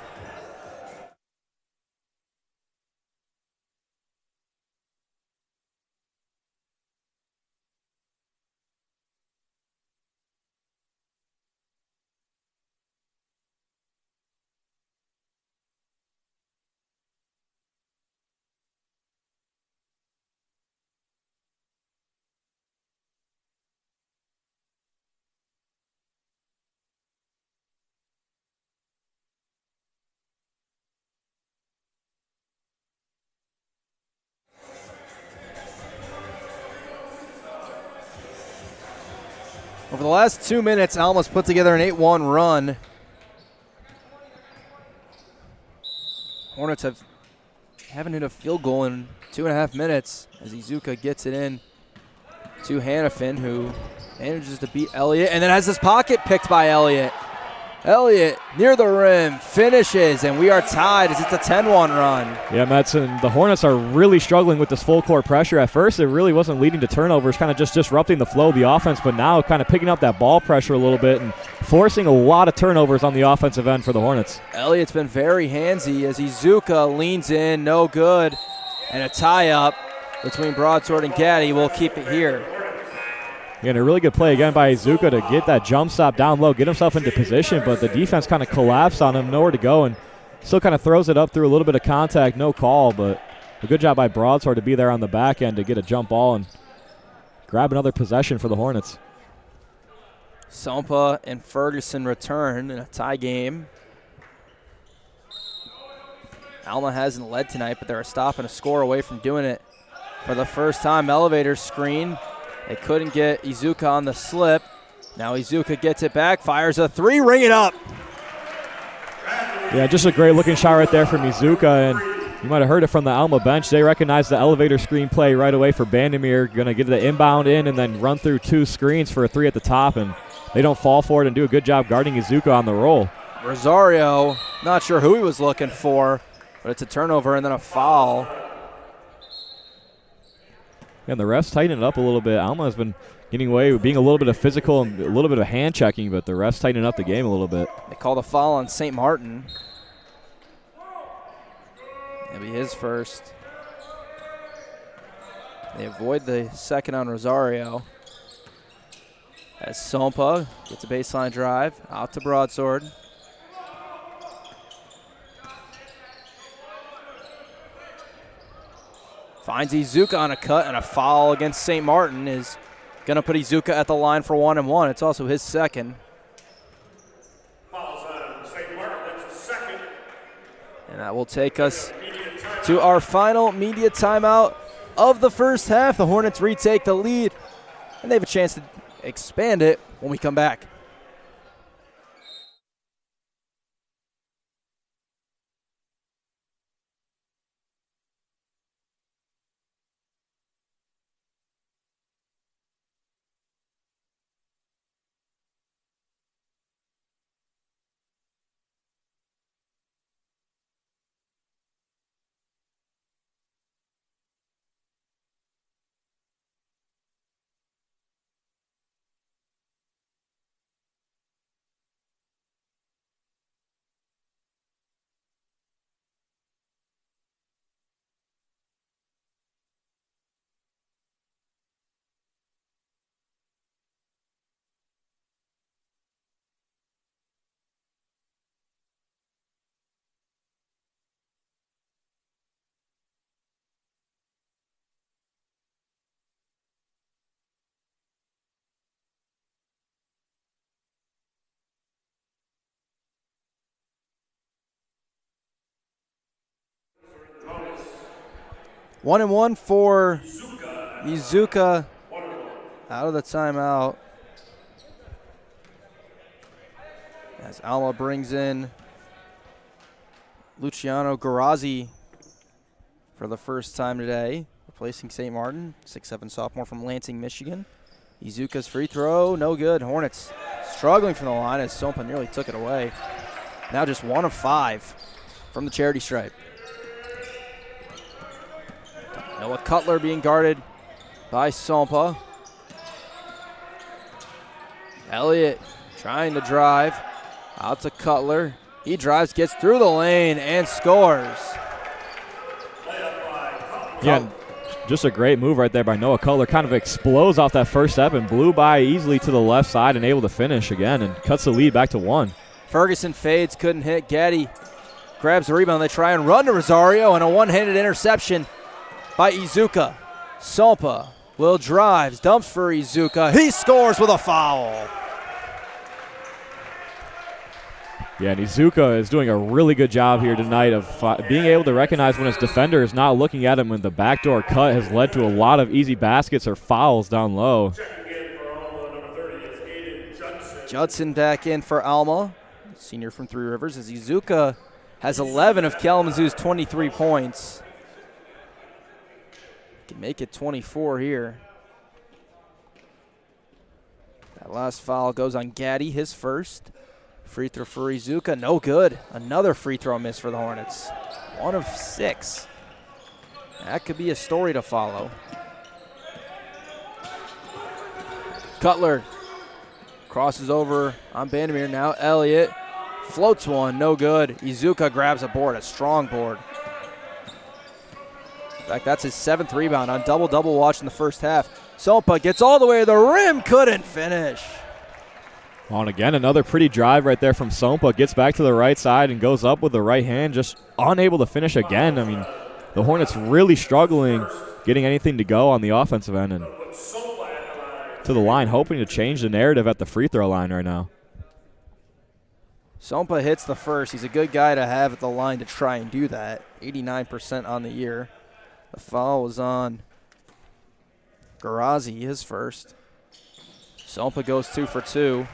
Over the last 2 minutes, Alma's put together an 8-1 run. Hornets haven't hit a field goal in 2.5 minutes as Izuka gets it in to Hannafin, who manages to beat Elliott and then has his pocket picked by Elliott. Elliott near the rim, finishes, and we are tied as it's a 10-1 run. Yeah, Mets, and the Hornets are really struggling with this full court pressure. At first, it really wasn't leading to turnovers, kind of just disrupting the flow of the offense, but now kind of picking up that ball pressure a little bit and forcing a lot of turnovers on the offensive end for the Hornets. Elliott's been very handsy as Izuka leans in, no good, and a tie-up between Broadsword and Gaddy will keep it here. And a really good play again by Izuka to get that jump stop down low, get himself into position, but the defense kind of collapsed on him, nowhere to go, and still kind of throws it up through a little bit of contact, no call, but a good job by Broadsword to be there on the back end to get a jump ball and grab another possession for the Hornets. Sompa and Ferguson return in a tie game. Alma hasn't led tonight, but they're a stop and a score away from doing it for the first time. Elevator screen. They couldn't get Izuka on the slip. Now Izuka gets it back, fires a 3, ring it up. Yeah, just a great looking shot right there from Izuka, and you might have heard it from the Alma bench. They recognize the elevator screen play right away for Bandemir. Going to get the inbound in and then run through 2 screens for a 3 at the top, and they don't fall for it and do a good job guarding Izuka on the roll. Rosario, not sure who he was looking for, but it's a turnover and then a foul. And the refs tighten it up a little bit. Alma has been getting away with being a little bit of physical and a little bit of hand checking, but the refs tightening up the game a little bit. They call the foul on St. Martin. That'll be his first. They avoid the second on Rosario. As Sompa gets a baseline drive out to Broadsword. Finds Izuka on a cut, and a foul against St. Martin is going to put Izuka at the line for 1-1. It's also his second. Fouls on St. Martin, that's a second. And that will take us to our final media timeout of the first half. The Hornets retake the lead, and they have a chance to expand it when we come back. One and one for Izuka out of the timeout. As Alma brings in Luciano Garazzi for the first time today, replacing St. Martin, 6'7" sophomore from Lansing, Michigan. Izuka's free throw, no good. Hornets struggling from the line as Sompa nearly took it away. Now just 1 of 5 from the charity stripe. Noah Cutler being guarded by Sompa. Elliott trying to drive out to Cutler. He drives, gets through the lane, and scores. Yeah, just a great move right there by Noah Cutler. Kind of explodes off that first step and blew by easily to the left side and able to finish again and cuts the lead back to 1. Ferguson fades, couldn't hit. Gaddy grabs the rebound. They try and run to Rosario, and a one-handed interception by Izuka. Sompa will drives, dumps for Izuka. He scores with a foul. Yeah, and Izuka is doing a really good job here tonight of being able to recognize when his defender is not looking at him, when the backdoor cut has led to a lot of easy baskets or fouls down low. Judson back in for Alma, senior from Three Rivers, as Izuka has 11 of Kalamazoo's 23 points. Can make it 24 here. That last foul goes on Gaddy, his first. Free throw for Izuka, no good. Another free throw miss for the Hornets. 1 of 6. That could be a story to follow. Cutler crosses over on Bandamere now. Elliott floats one, no good. Izuka grabs a board, a strong board. In fact, that's his 7th rebound on double-double watch in the first half. Sompa gets all the way to the rim, couldn't finish. On again, another pretty drive right there from Sompa. Gets back to the right side and goes up with the right hand, just unable to finish again. I mean, the Hornets really struggling getting anything to go on the offensive end and to the line, hoping to change the narrative at the free throw line right now. Sompa hits the first. He's a good guy to have at the line to try and do that. 89% on the year. The foul was on Garazzi, his first. Sompa goes 2 for 2.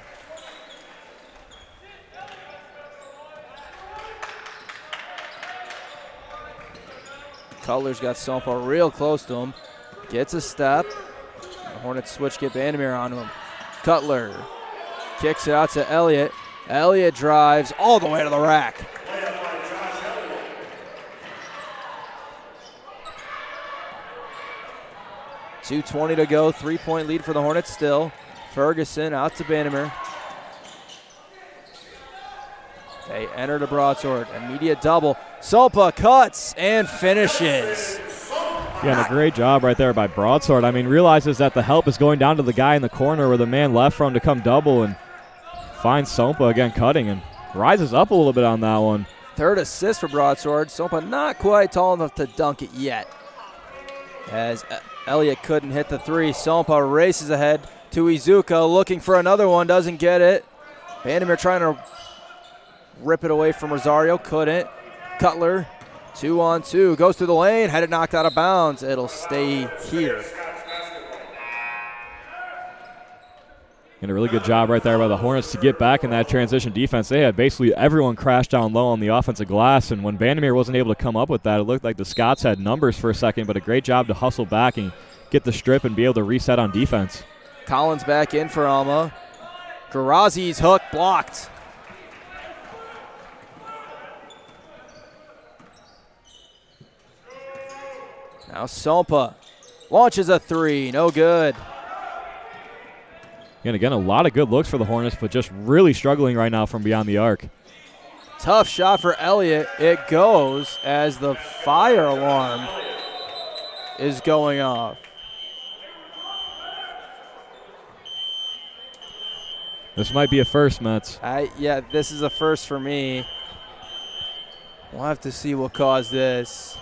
Cutler's got Sompa real close to him. Gets a step. The Hornets switch, get Bandamere onto him. Cutler Kicks it out to Elliott. Elliott drives all the way to the rack. 2:20 to go, 3-point lead for the Hornets still. Ferguson out to Bannerman. They enter the broadsword. Immediate double. Sopa cuts and finishes. Yeah, and a great job right there by Broadsword. I mean, realizes that the help is going down to the guy in the corner where the man left from to come double, and finds Sopa again cutting and rises up a little bit on that one. Third assist for Broadsword. Sopa not quite tall enough to dunk it yet. As Elliott couldn't hit the three, Sopa races ahead to Izuka, looking for another one, doesn't get it. Vandermeer trying to rip it away from Rosario, couldn't. Cutler, 2-on-2, goes through the lane, had it knocked out of bounds. It'll stay here. And a really good job right there by the Hornets to get back in that transition defense. They had basically everyone crash down low on the offensive glass, and when Vandermeer wasn't able to come up with that, it looked like the Scots had numbers for a second, but a great job to hustle back and get the strip and be able to reset on defense. Collins back in for Alma. Garazi's hook blocked. Now Sopa launches a three, no good. And again, a lot of good looks for the Hornets, but just really struggling right now from beyond the arc. Tough shot for Elliott. It goes as the fire alarm is going off. This might be a first, Mets. Yeah, this is a first for me. We'll have to see what caused this.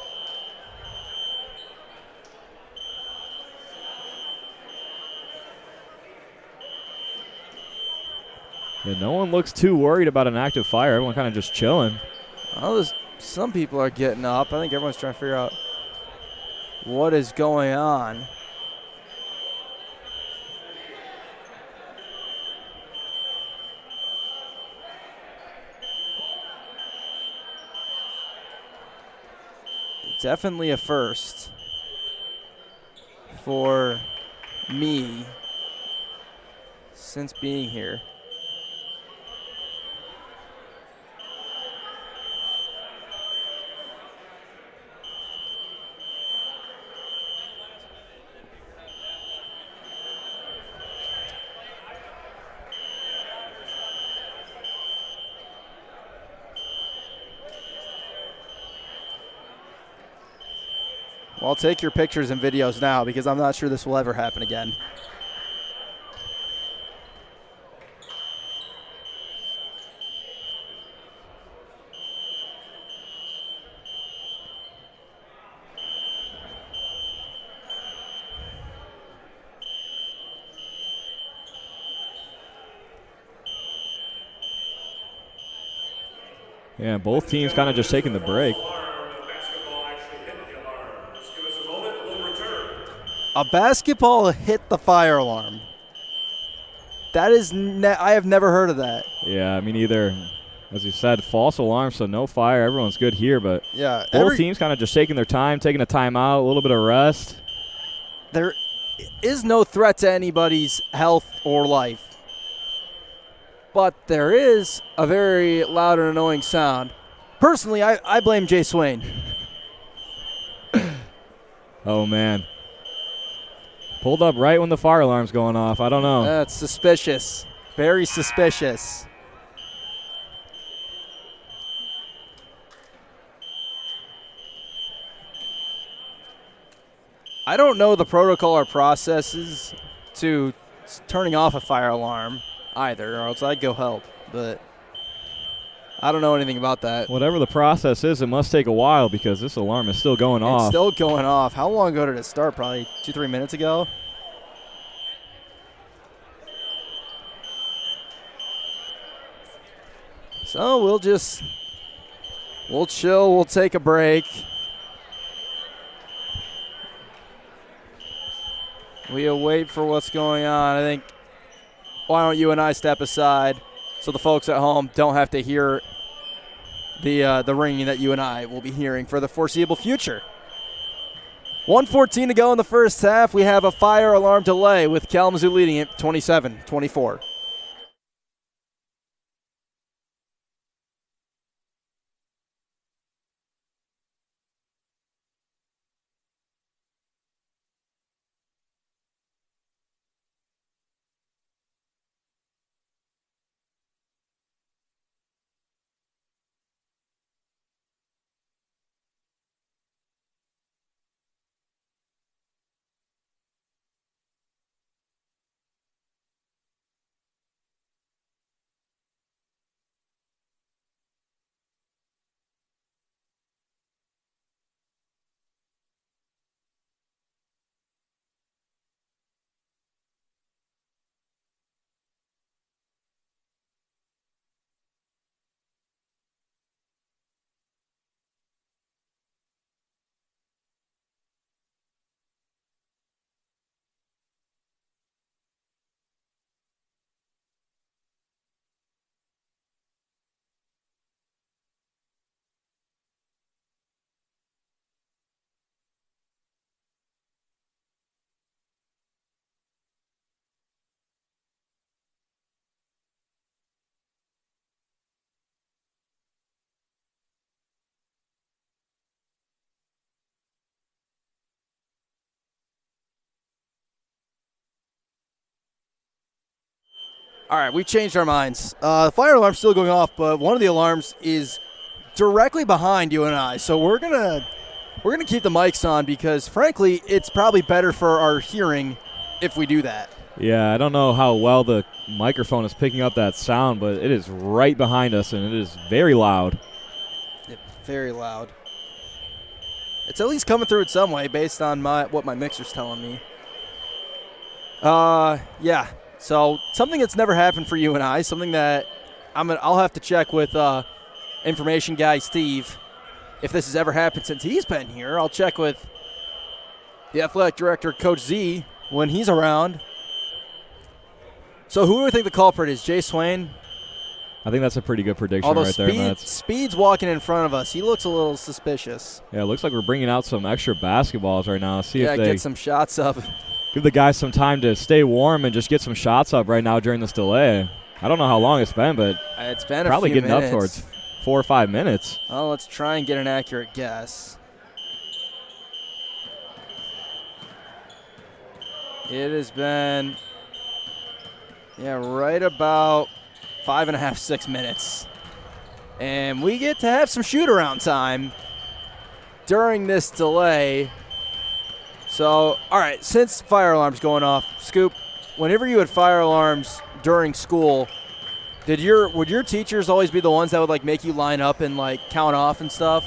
Yeah, no one looks too worried about an active fire. Everyone kind of just chilling. Oh, some people are getting up. I think everyone's trying to figure out what is going on. Definitely a first for me since being here. Well, I'll take your pictures and videos now because I'm not sure this will ever happen again. Yeah, both teams kind of just taking the break. A basketball hit the fire alarm. That is, I have never heard of that. Yeah, I mean, either, as you said, false alarm, so no fire. Everyone's good here, but yeah, both teams kind of just taking their time, taking a timeout, a little bit of rest. There is no threat to anybody's health or life, but there is a very loud and annoying sound. Personally, I blame Jay Swain. Oh, man. Pulled up right when the fire alarm's going off. I don't know. That's suspicious. Very suspicious. I don't know the protocol or processes to turning off a fire alarm either, or else I'd go help. But I don't know anything about that. Whatever the process is, it must take a while because this alarm is still going off. It's still going off. How long ago did it start? Probably 2-3 minutes ago. So we'll chill, we'll take a break. We'll wait for what's going on. I think, why don't you and I step aside so the folks at home don't have to hear the ringing that you and I will be hearing for the foreseeable future. 1:14 to go in the first half. We have a fire alarm delay with Kalamazoo leading it 27-24. All right, we've changed our minds. The fire alarm's still going off, but one of the alarms is directly behind you and I. So we're gonna keep the mics on because, frankly, it's probably better for our hearing if we do that. Yeah, I don't know how well the microphone is picking up that sound, but it is right behind us, and it is very loud. Yeah, very loud. It's at least coming through in some way based on what my mixer's telling me. Yeah. So something that's never happened for you and I, something that I'll have to check with information guy Steve if this has ever happened since he's been here. I'll check with the athletic director, Coach Z, when he's around. So who do we think the culprit is? Jay Swain? I think that's a pretty good prediction Although right there. Speed's walking in front of us. He looks a little suspicious. Yeah, it looks like we're bringing out some extra basketballs right now. See if they get some shots up. Give the guys some time to stay warm and just get some shots up right now during this delay. I don't know how long it's been, but it's been probably a few getting minutes. up towards 4 or 5 minutes. Well, let's try and get an accurate guess. It has been, right about 5.5, 6 minutes. And we get to have some shoot-around time during this delay. So, all right, since fire alarm's going off, Scoop, whenever you had fire alarms during school, would your teachers always be the ones that would, like, make you line up and, like, count off and stuff?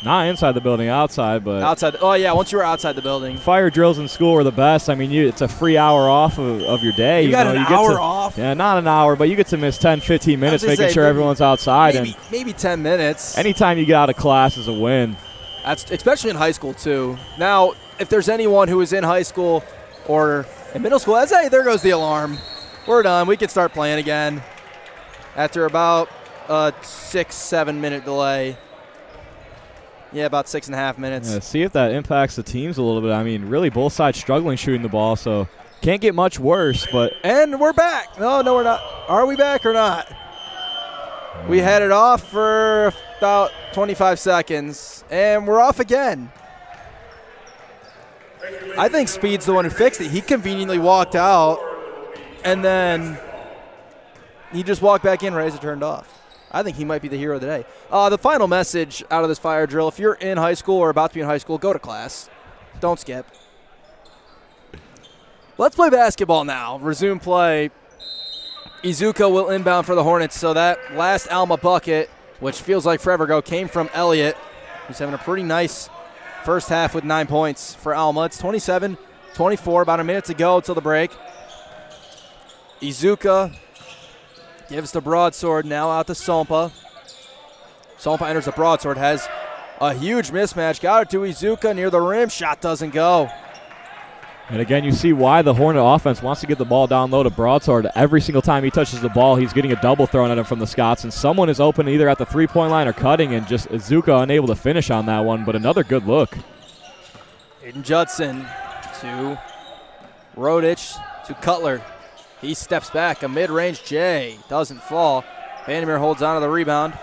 Not inside the building, outside, but outside. Oh, yeah, once you were outside the building. Fire drills in school were the best. I mean, it's a free hour off of your day. You got an hour off? Yeah, not an hour, but you get to miss 10, 15 minutes making sure everyone's outside. Maybe 10 minutes. Anytime you get out of class is a win. That's especially in high school, too. Now, if there's anyone who is in high school or in middle school, that's, hey, there goes the alarm. We're done. We can start playing again after about a 6-7 minute delay. Yeah, about 6.5 minutes. Yeah, see if that impacts the teams a little bit. I mean, really both sides struggling shooting the ball, so can't get much worse. And we're back. No, we're not. Are we back or not? We had it off for about 25 seconds, and we're off again. I think Speed's the one who fixed it. He conveniently walked out, and then he just walked back in right as it turned off. I think he might be the hero of the day. The final message out of this fire drill, if you're in high school or about to be in high school, go to class. Don't skip. Let's play basketball now. Resume play. Izuka will inbound for the Hornets. So that last Alma bucket, which feels like forever ago, came from Elliott, who's having a pretty nice first half with 9 points for Alma. It's 27-24, about a minute to go till the break. Izuka gives the broadsword now out to Sompa. Sompa enters the broadsword, has a huge mismatch. Got it to Izuka near the rim. Shot doesn't go. And again, you see why the Hornet offense wants to get the ball down low to Broadsword. Every single time he touches the ball, he's getting a double thrown at him from the Scots, and someone is open either at the three-point line or cutting, and just Izuka unable to finish on that one, but another good look. Aiden Judson to Rodich to Cutler. He steps back, a mid-range J, doesn't fall. Vandermeer holds on to the rebound.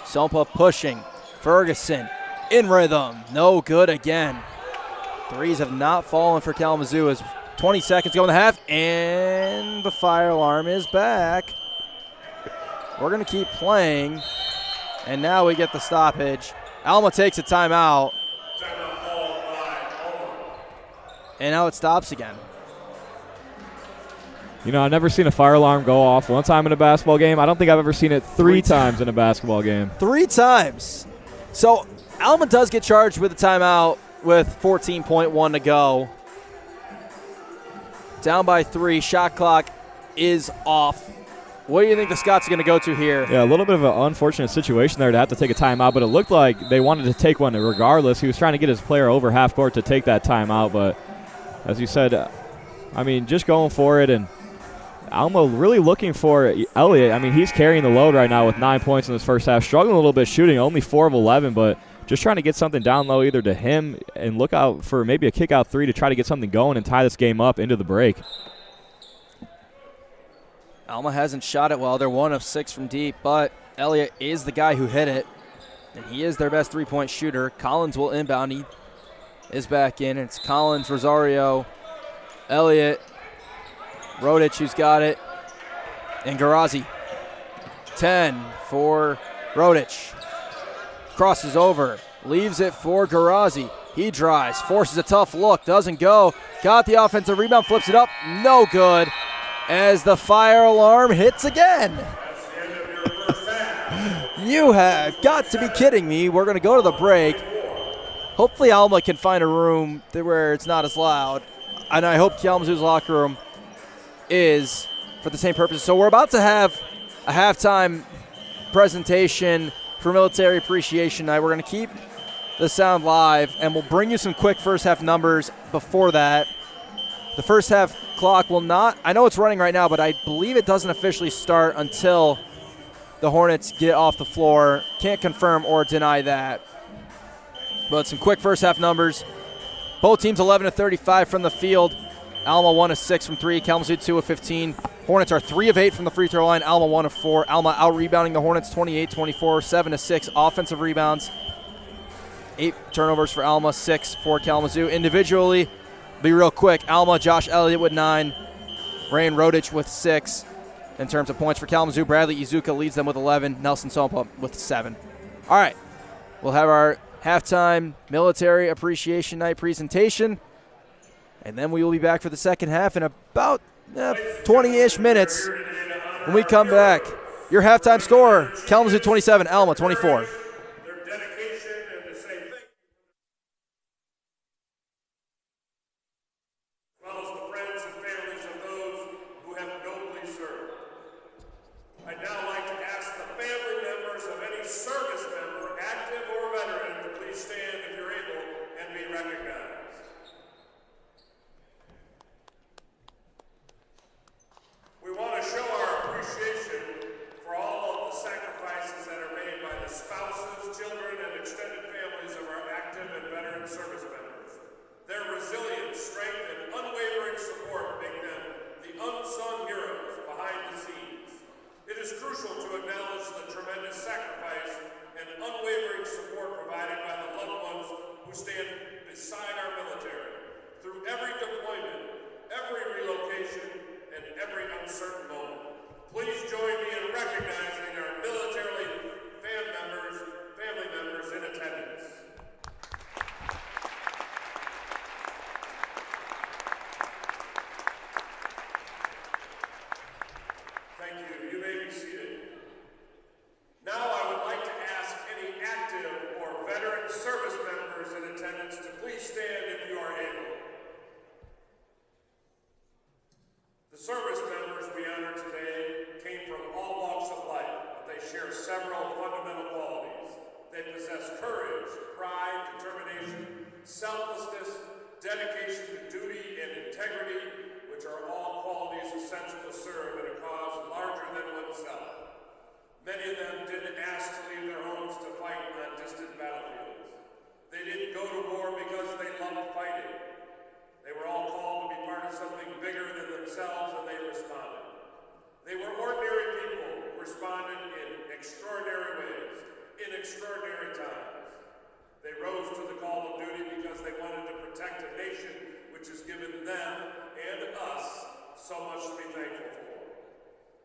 Sompa pushing. Ferguson in rhythm, no good again. Threes have not fallen for Kalamazoo as 20 seconds go in the half, and the fire alarm is back. We're going to keep playing, and now we get the stoppage. Alma takes a timeout, and now it stops again. You know, I've never seen a fire alarm go off one time in a basketball game. I don't think I've ever seen it three times in a basketball game. 3 times. So Alma does get charged with a timeout with 14.1 to go. Down by 3. Shot clock is off. What do you think the Scots are going to go to here? Yeah, a little bit of an unfortunate situation there to have to take a timeout, but it looked like they wanted to take one regardless. He was trying to get his player over half court to take that timeout, but as you said, I mean, just going for it, and Alma really looking for Elliott. I mean, he's carrying the load right now with 9 points in this first half. Struggling a little bit shooting, only 4 of 11, but just trying to get something down low either to him and look out for maybe a kick-out 3 to try to get something going and tie this game up into the break. Alma hasn't shot it well. They're 1 of 6 from deep, but Elliott is the guy who hit it, and he is their best three-point shooter. Collins will inbound. He is back in. It's Collins, Rosario, Elliott, Rodich who's got it. And Garazi. 10 for Rodich. Crosses over. Leaves it for Garazi. He drives. Forces a tough look. Doesn't go. Got the offensive rebound. Flips it up. No good. As the fire alarm hits again. You have got to be kidding me. We're going to go to the break. Hopefully Alma can find a room where it's not as loud. And I hope Kalamazoo's locker room is for the same purpose. So we're about to have a halftime presentation for Military Appreciation Night. We're going to keep the sound live, and we'll bring you some quick first half numbers before that. The first half clock will not, I know it's running right now, but I believe it doesn't officially start until the Hornets get off the floor. Can't confirm or deny that. But some quick first half numbers. Both teams 11 of 35 from the field. Alma 1 of 6 from 3. Kalamazoo 2 of 15. Hornets are 3 of 8 from the free throw line. Alma 1 of 4. Alma out-rebounding the Hornets 28-24, 7 of 6 offensive rebounds. 8 turnovers for Alma, 6 for Kalamazoo. Individually, be real quick. Alma, Josh Elliott with 9. Rayan Rodich with 6. In terms of points for Kalamazoo, Bradley Izuka leads them with 11. Nelson Sompa with 7. All right, we'll have our halftime Military Appreciation Night presentation, and then we will be back for the second half in about 20-ish minutes. When we come back, your halftime score, Kalamazoo 27, Alma 24.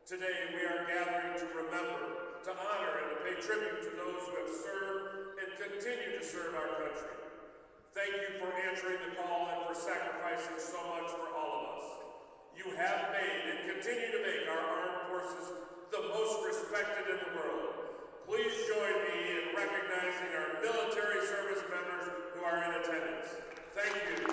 Today we are gathering to remember, to honor, and to pay tribute to those who have served and continue to serve our country. Thank you for answering the call and for sacrificing so much for all of us. You have made and continue to make our armed forces the most respected in the world. Please join me in recognizing our military service members who are in attendance. Thank you.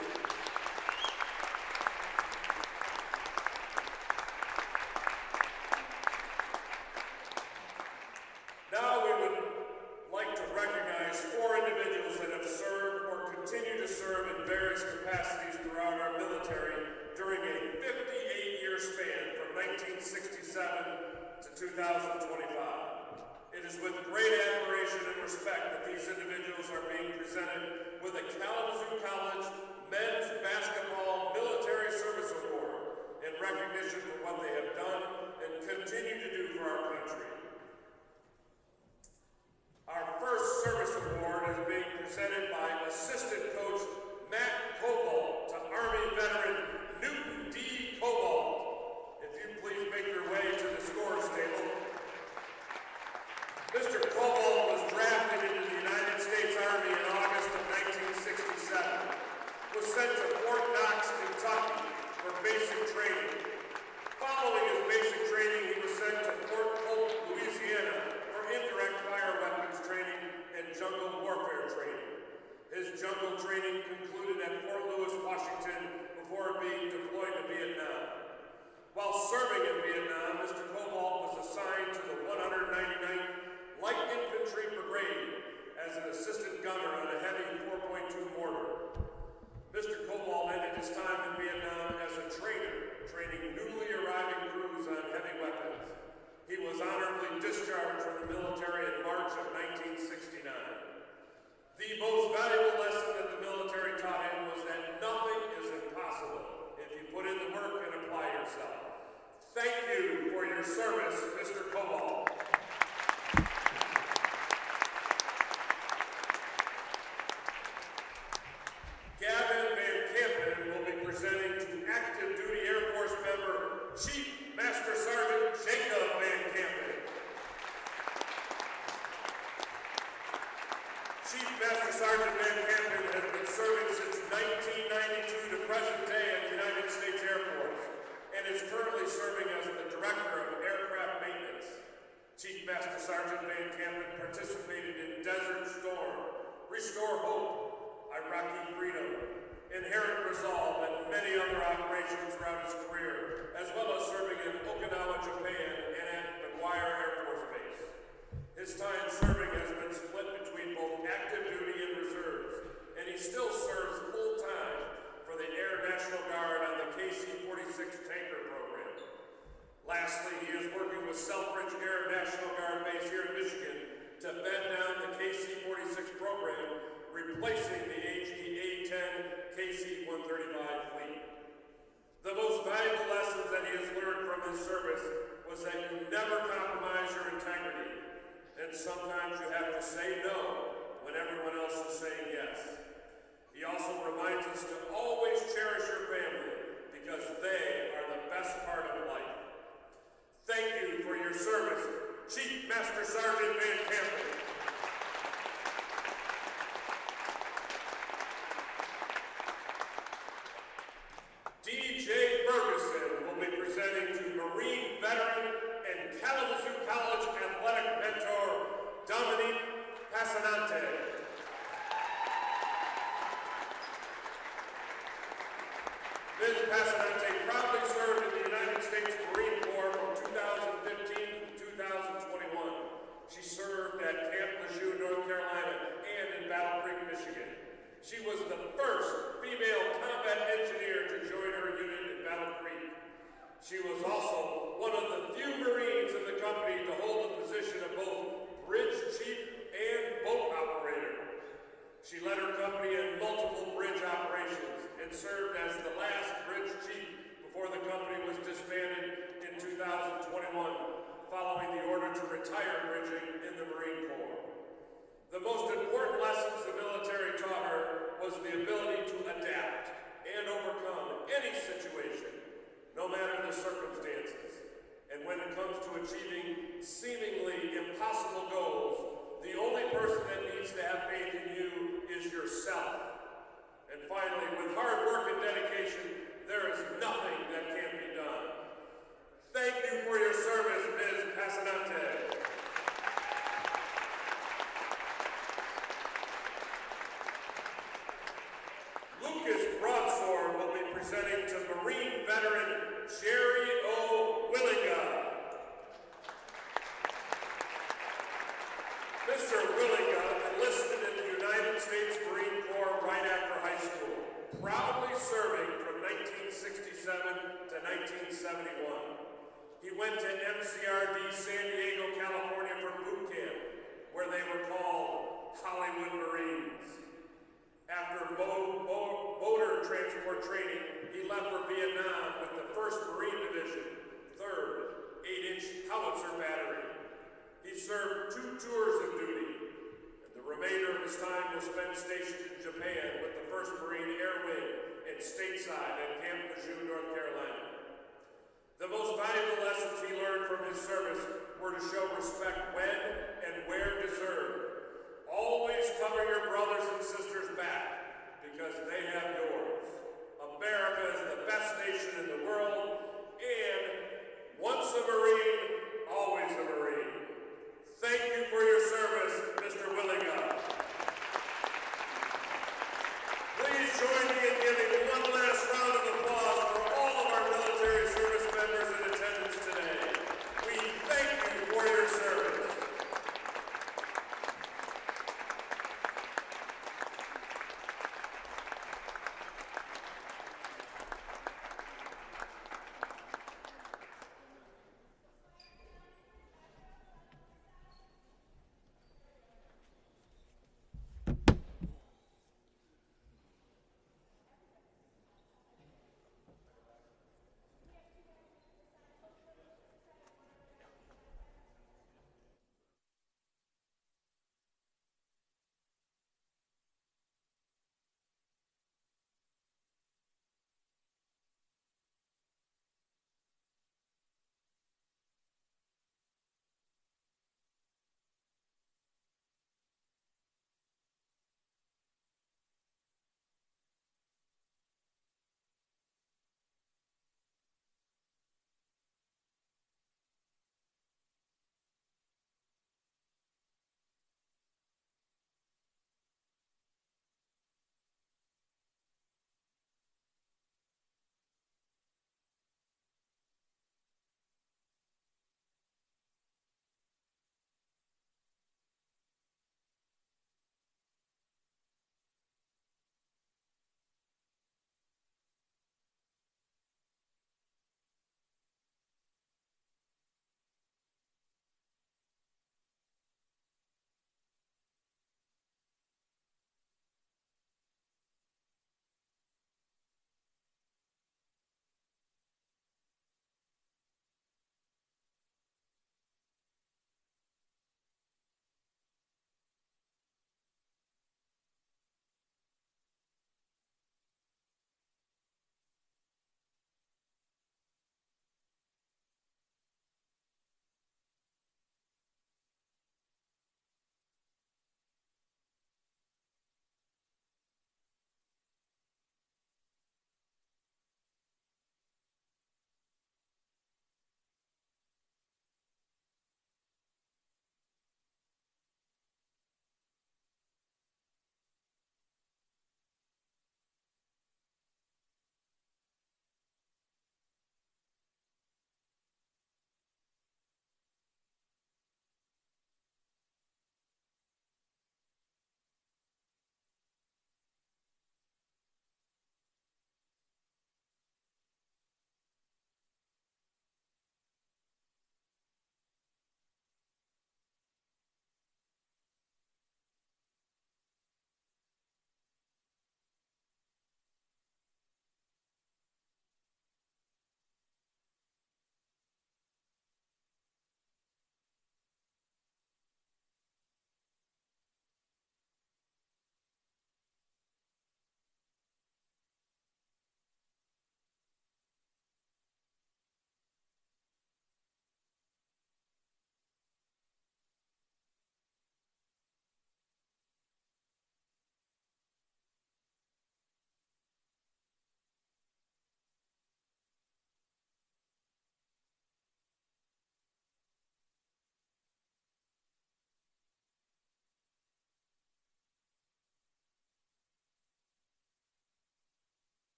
Now we would like to recognize 4 individuals that have served or continue to serve in various capacities throughout our military during a 58-year span from 1967 to 2025. It is with great admiration and respect that these individuals are being presented with a Kalamazoo College Men's Basketball Military Service Award in recognition for what they have done and continue to do for our country. Our first service award is being presented by Assistant Coach Matt Cobalt to Army veteran Newton D. Cobalt. If you please make your way to the score was sent to Fort Knox, Kentucky for basic training. Following his basic training, he was sent to Fort Polk, Louisiana for indirect fire weapons training and jungle warfare training. His jungle training concluded at Fort Lewis, Washington before being deployed to Vietnam. While serving in Vietnam, Mr. Cobalt was assigned to the 199th Light Infantry Brigade as an assistant gunner on a heavy 4.2 mortar. Mr. Cobalt ended his time in Vietnam as a trainer, training newly arriving crews on heavy weapons. He was honorably discharged from the military in March of 1969. The most valuable lesson that the military taught him was that nothing is impossible if you put in the work and apply yourself. Thank you for your service, Mr. Cobalt. Gavin Van Campen will be presenting to active duty Air Force member Chief Master Sergeant Jacob Van Campen. Chief Master Sergeant Van Campen has been serving since 1992 to present day at the United States Air Force and is currently serving as the Director of Aircraft Maintenance. Chief Master Sergeant Van Campen participated in Desert Storm, Restore Hope, Iraqi Freedom, Inherent Resolve, and many other operations throughout his career, as well as serving in Okinawa, Japan, and at McGuire Air Force Base. His time serving has been split between both active duty and reserves, and he still serves full-time for the Air National Guard on the KC-46 tanker program. Lastly, he is working with Selfridge Air National Guard Base here in Michigan to bed down the KC-46 program, replacing the HE-A-10 KC-135 fleet. The most valuable lessons that he has learned from his service was that you never compromise your integrity, and sometimes you have to say no when everyone else is saying yes. He also reminds us to always cherish your family because they are the best part of life. Thank you for your service, Chief Master Sergeant Van Campen. DJ Ferguson will be presenting to Marine veteran and Kalamazoo College athletic mentor, Dominique Passanante. Ms. Passanante proudly served in the United States Marine Corps from 2015 to 2021. She served at Camp Lejeune, North Carolina, and in Battle Creek, Michigan. She was the first female combat engineer to join her unit in Battle Creek. She was also one of the few Marines in the company to hold the position of both bridge chief and boat operator. She led her company in multiple bridge operations and served as the last bridge chief before the company was disbanded in 2021, following the order to retire bridging in the Marine Corps. The most important lessons the military taught her was the ability to adapt and overcome any situation, no matter the circumstances. And when it comes to achieving seemingly impossible goals, the only person that needs to have faith in you is yourself. And finally, with hard work and dedication, there is nothing that can't be done. Thank you for your service, Ms. Passanante. Lucas Broadsword will be presenting to Marine veteran Jerry O. Willinga. Mr. Willinga enlisted in the United States Marine Corps right after high school, proudly serving from 1967 to 1971. He went to MCRD San Diego, California for boot camp, where they were called Hollywood Marines. After motor transport training, he left for Vietnam with the 1st Marine Division, 3rd 8-inch howitzer battery. He served 2 tours of duty, and the remainder of his time was spent stationed in Japan with the 1st Marine Air Wing and stateside at Camp Lejeune, North Carolina. The most valuable lessons he learned from his service were to show respect when and where deserved. Always cover your brothers and sisters back because they have yours.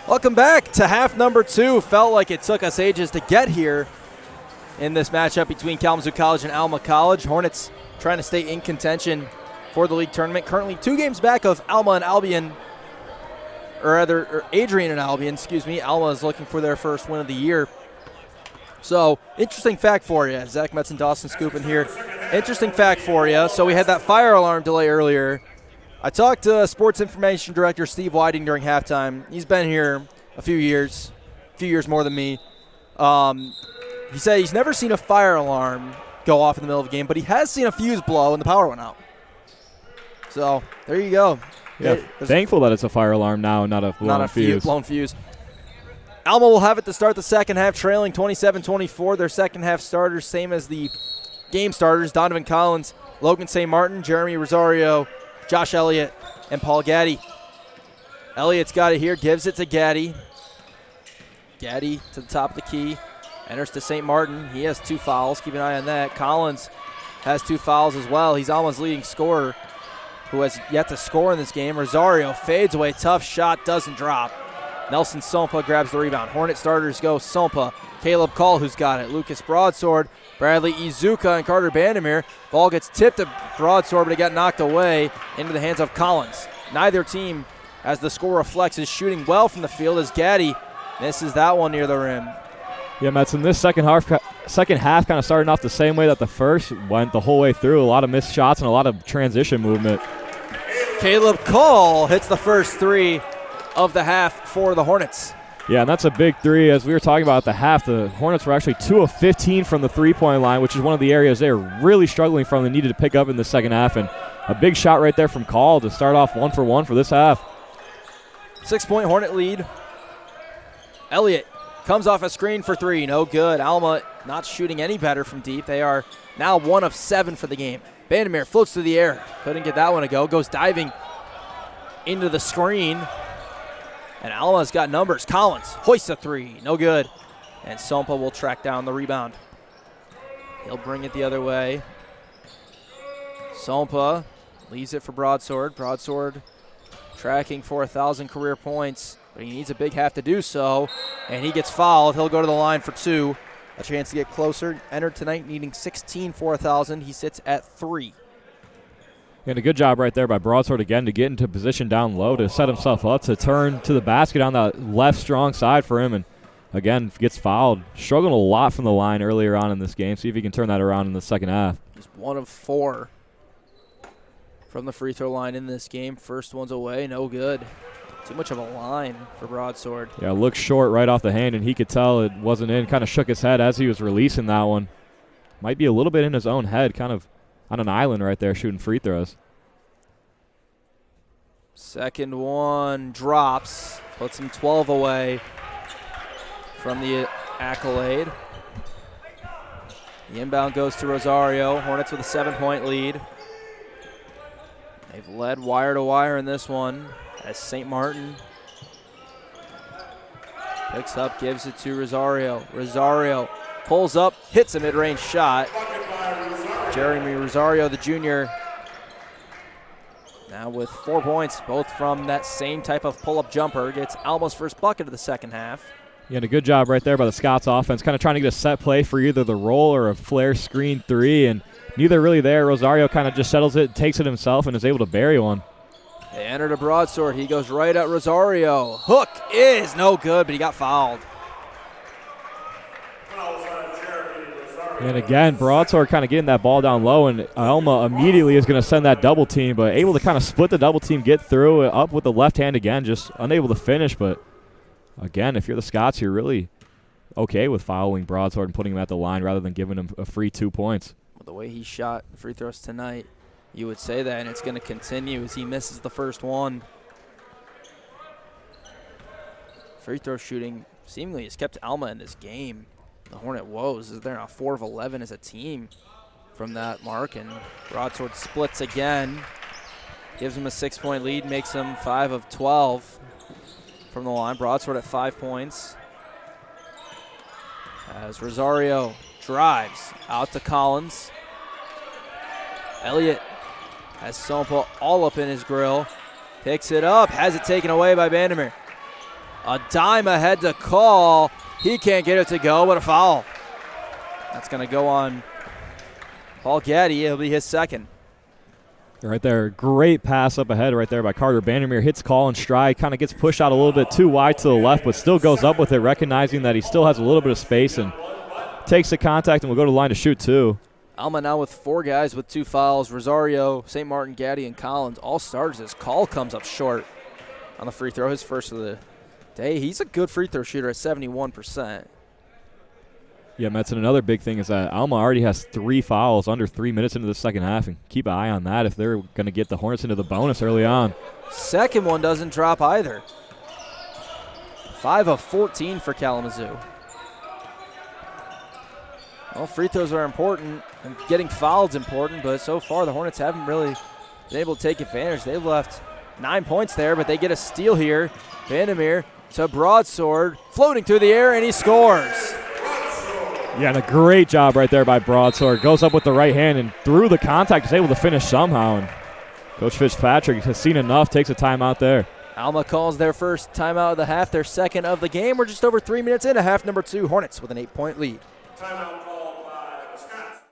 Welcome back to half number 2. Felt like it took us ages to get here in this matchup between Kalamazoo College and Alma College. Hornets trying to stay in contention for the league tournament. Currently 2 games back of Alma and Albion, or rather Adrian and Albion, excuse me. Alma is looking for their first win of the year. So, interesting fact for you. Zach Metz and Dawson scooping here. Interesting fact for you. So we had that fire alarm delay earlier. I talked to Sports Information Director Steve Whiting during halftime. He's been here a few years more than me. He said he's never seen a fire alarm go off in the middle of a game, but he has seen a fuse blow and the power went out. So there you go. Yeah, thankful that it's a fire alarm now and not a blown fuse. Alma will have it to start the second half, trailing 27-24. Their second half starters, same as the game starters: Donovan Collins, Logan St. Martin, Jeremy Rosario, Josh Elliott, and Paul Gaddy. Elliott's got it here, gives it to Gaddy. Gaddy to the top of the key, enters to St. Martin. He has 2 fouls. Keep an eye on that. Collins has 2 fouls as well. He's Alma's leading scorer, who has yet to score in this game. Rosario fades away. Tough shot, doesn't drop. Nelson Sompa grabs the rebound. Hornet starters go Sompa, Caleb Call, who's got it, Lucas Broadsword, Bradley Izuka, and Carter Bandemir. Ball gets tipped to Broadsword, but it got knocked away into the hands of Collins. Neither team, as the score reflects, is shooting well from the field as Gaddy misses that one near the rim. Yeah, Mets, in this second half kind of starting off the same way that the first went the whole way through. A lot of missed shots and a lot of transition movement. Caleb Call hits the first 3 of the half for the Hornets. Yeah, and that's a big 3. As we were talking about at the half, the Hornets were actually 2 of 15 from the three-point line, which is one of the areas they were really struggling from. They needed to pick up in the second half, and a big shot right there from Call to start off 1 for 1 for this half. 6-point Hornet lead. Elliott comes off a screen for 3, no good. Alma not shooting any better from deep. They are now 1 of 7 for the game. Bandemir floats through the air, couldn't get that one to go, goes diving into the screen. And Alma's got numbers. Collins hoists a 3, no good. And Sompa will track down the rebound. He'll bring it the other way. Sompa leaves it for Broadsword. Broadsword tracking for 1,000 career points, but he needs a big half to do so. And he gets fouled. He'll go to the line for 2. A chance to get closer. Entered tonight needing 16 for 1,000. He sits at 3. And a good job right there by Broadsword again to get into position down low to set himself up to turn to the basket on that left strong side for him. And again, gets fouled. Struggled a lot from the line earlier on in this game. See if he can turn that around in the second half. Just 1 of 4 from the free throw line in this game. First one's away, no good. Too much of a line for Broadsword. Yeah, looked short right off the hand, and he could tell it wasn't in. Kind of shook his head as he was releasing that one. Might be a little bit in his own head, kind of on an island right there shooting free throws. Second one drops, puts him 12 away from the accolade. The inbound goes to Rosario. Hornets with a 7-point lead. They've led wire to wire in this one as St. Martin picks up, gives it to Rosario. Rosario pulls up, hits a mid-range shot. Jeremy Rosario, the junior, now with 4 points, both from that same type of pull-up jumper, gets Alma's first bucket of the second half. Yeah, and a good job right there by the Scots offense, kind of trying to get a set play for either the roll or a flare screen 3, and neither really there. Rosario kind of just settles it, takes it himself, and is able to bury one. They enter to Broadsword. He goes right at Rosario. Hook is no good, but he got fouled. And again, Broadsword kind of getting that ball down low, and Alma immediately is going to send that double team, but able to kind of split the double team, get through, up with the left hand again, just unable to finish. But again, if you're the Scots, you're really okay with fouling Broadsword and putting him at the line rather than giving him a free 2 points. Well, the way he shot the free throws tonight, you would say that, and it's going to continue as he misses the first one. Free throw shooting seemingly has kept Alma in this game. The Hornet woes as they're now 4 of 11 as a team from that mark, and Broadsword splits again, gives him a 6-point lead, makes him 5 of 12 from the line. Broadsword at 5 points. As Rosario drives out to Collins. Elliott has Sompa all up in his grill. Picks it up, has it taken away by Bandemir. A dime ahead to call. He can't get it to go, but a foul. That's going to go on Paul Gaddy. It'll be his second. Right there, great pass up ahead right there by Carter Vandermeer. Hits call and stride, kind of gets pushed out a little bit too wide to the left, but still goes up with it, recognizing that he still has a little bit of space and takes the contact and will go to the line to shoot two. Alma now with 4 guys with 2 fouls. Rosario, St. Martin, Gaddy, and Collins all starters. His call comes up short on the free throw, his first of the day. He's a good free throw shooter at 71%. Yeah, Metzen, another big thing is that Alma already has 3 fouls under 3 minutes into the second half, and keep an eye on that if they're going to get the Hornets into the bonus early on. Second one doesn't drop either. 5 of 14 for Kalamazoo. Well, free throws are important, and getting fouled is important, but so far the Hornets haven't really been able to take advantage. They've left 9 points there, but they get a steal here. Vandermeer to Broadsword, floating through the air, and he scores. Yeah, and a great job right there by Broadsword. Goes up with the right hand and through the contact is able to finish somehow. And Coach Fitzpatrick has seen enough, takes a timeout there. Alma calls their first timeout of the half, their second of the game. We're just over 3 minutes into half number 2. Hornets with an 8-point lead. Timeout called by Wisconsin.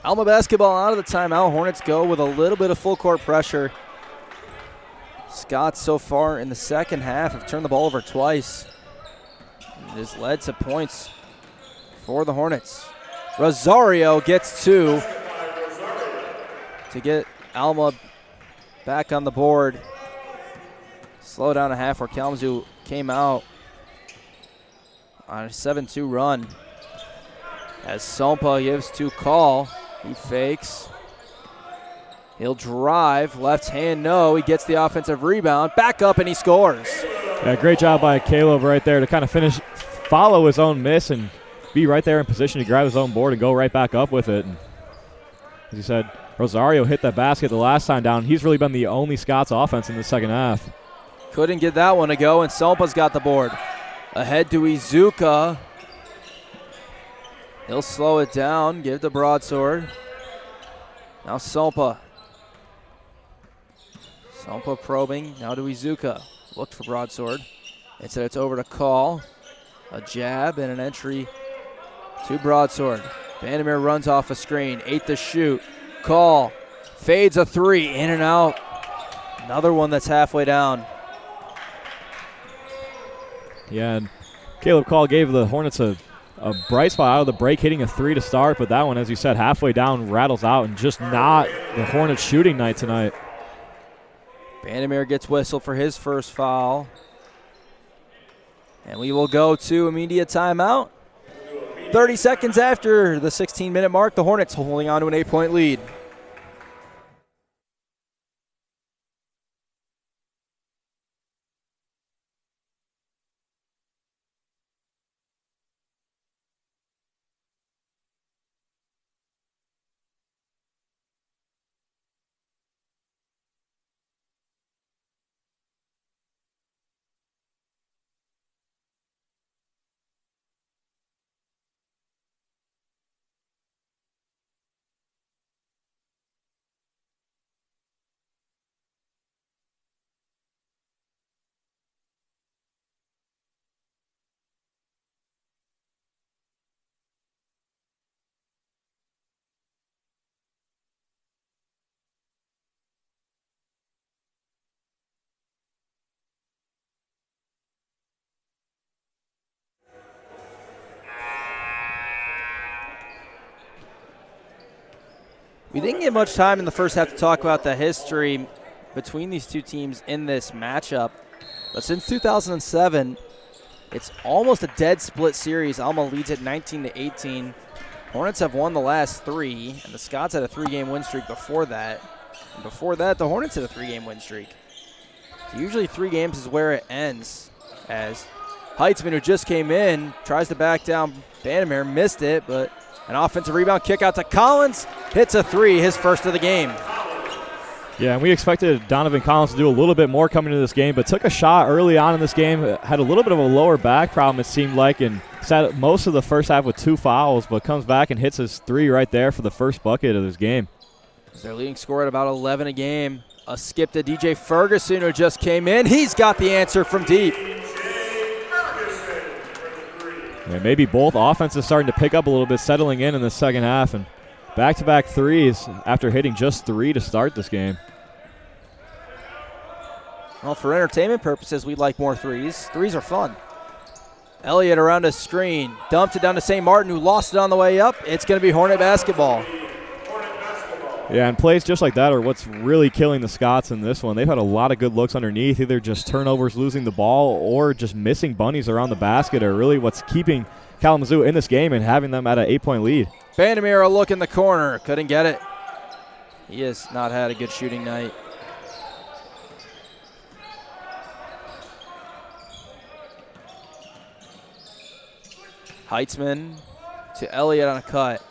Alma basketball out of the timeout. Hornets go with a little bit of full court pressure. Scott so far in the second half have turned the ball over twice. It has led to points for the Hornets. Rosario gets 2 to get Alma back on the board. Slow down a half where Kalamazoo came out on a 7-2 run. As Sompa gives to Call. He fakes. He'll drive. Left hand, no. He gets the offensive rebound. Back up, and he scores. Yeah, great job by Caleb right there to kind of follow his own miss and be right there in position to grab his own board and go right back up with it. And as you said, Rosario hit that basket the last time down. He's really been the only Scots offense in the second half. Couldn't get that one to go, and Sompa's got the board. Ahead to Izuka. He'll slow it down, give the Broadsword. Now Sompa. Sompa probing, now to Izuka. Looked for Broadsword. Instead it's over to Call. A jab and an entry to Broadsword. Vandermeer runs off a screen, 8 to shoot. Call, fades a 3, in and out. Another one that's halfway down. Yeah, and Caleb Call gave the Hornets a bright spot out of the break, hitting a 3 to start, but that one, as you said, halfway down, rattles out, and just not the Hornets shooting night tonight. Vandermeer gets whistled for his first foul. And we will go to immediate timeout. 30 seconds after the 16-minute mark, the Hornets holding on to an 8-point lead. We didn't get much time in the first half to talk about the history between these two teams in this matchup. But since 2007, it's almost a dead split series. Alma leads it 19-18. Hornets have won the last 3, and the Scots had a 3-game win streak before that. And before that, the Hornets had a 3-game win streak. So usually 3 games is where it ends, as Heitzman, who just came in, tries to back down Bannerman, missed it, but an offensive rebound kick out to Collins, hits a 3, his first of the game. Yeah, and we expected Donovan Collins to do a little bit more coming into this game, but took a shot early on in this game, had a little bit of a lower back problem, it seemed like, and sat most of the first half with 2 fouls, but comes back and hits his 3 right there for the first bucket of this game. Their leading scorer at about 11 a game. A skip to DJ Ferguson, who just came in. He's got the answer from deep. Yeah, maybe both offenses starting to pick up a little bit, settling in the second half, and back-to-back threes after hitting just 3 to start this game. Well, for entertainment purposes, we'd like more threes. Threes are fun. Elliott around a screen. Dumped it down to St. Martin, who lost it on the way up. It's going to be Hornet basketball. Yeah, and plays just like that are what's really killing the Scots in this one. They've had a lot of good looks underneath, either just turnovers, losing the ball, or just missing bunnies around the basket are really what's keeping Kalamazoo in this game and having them at an 8-point lead. Bandamere a look in the corner. Couldn't get it. He has not had a good shooting night. Heitzman to Elliott on a cut.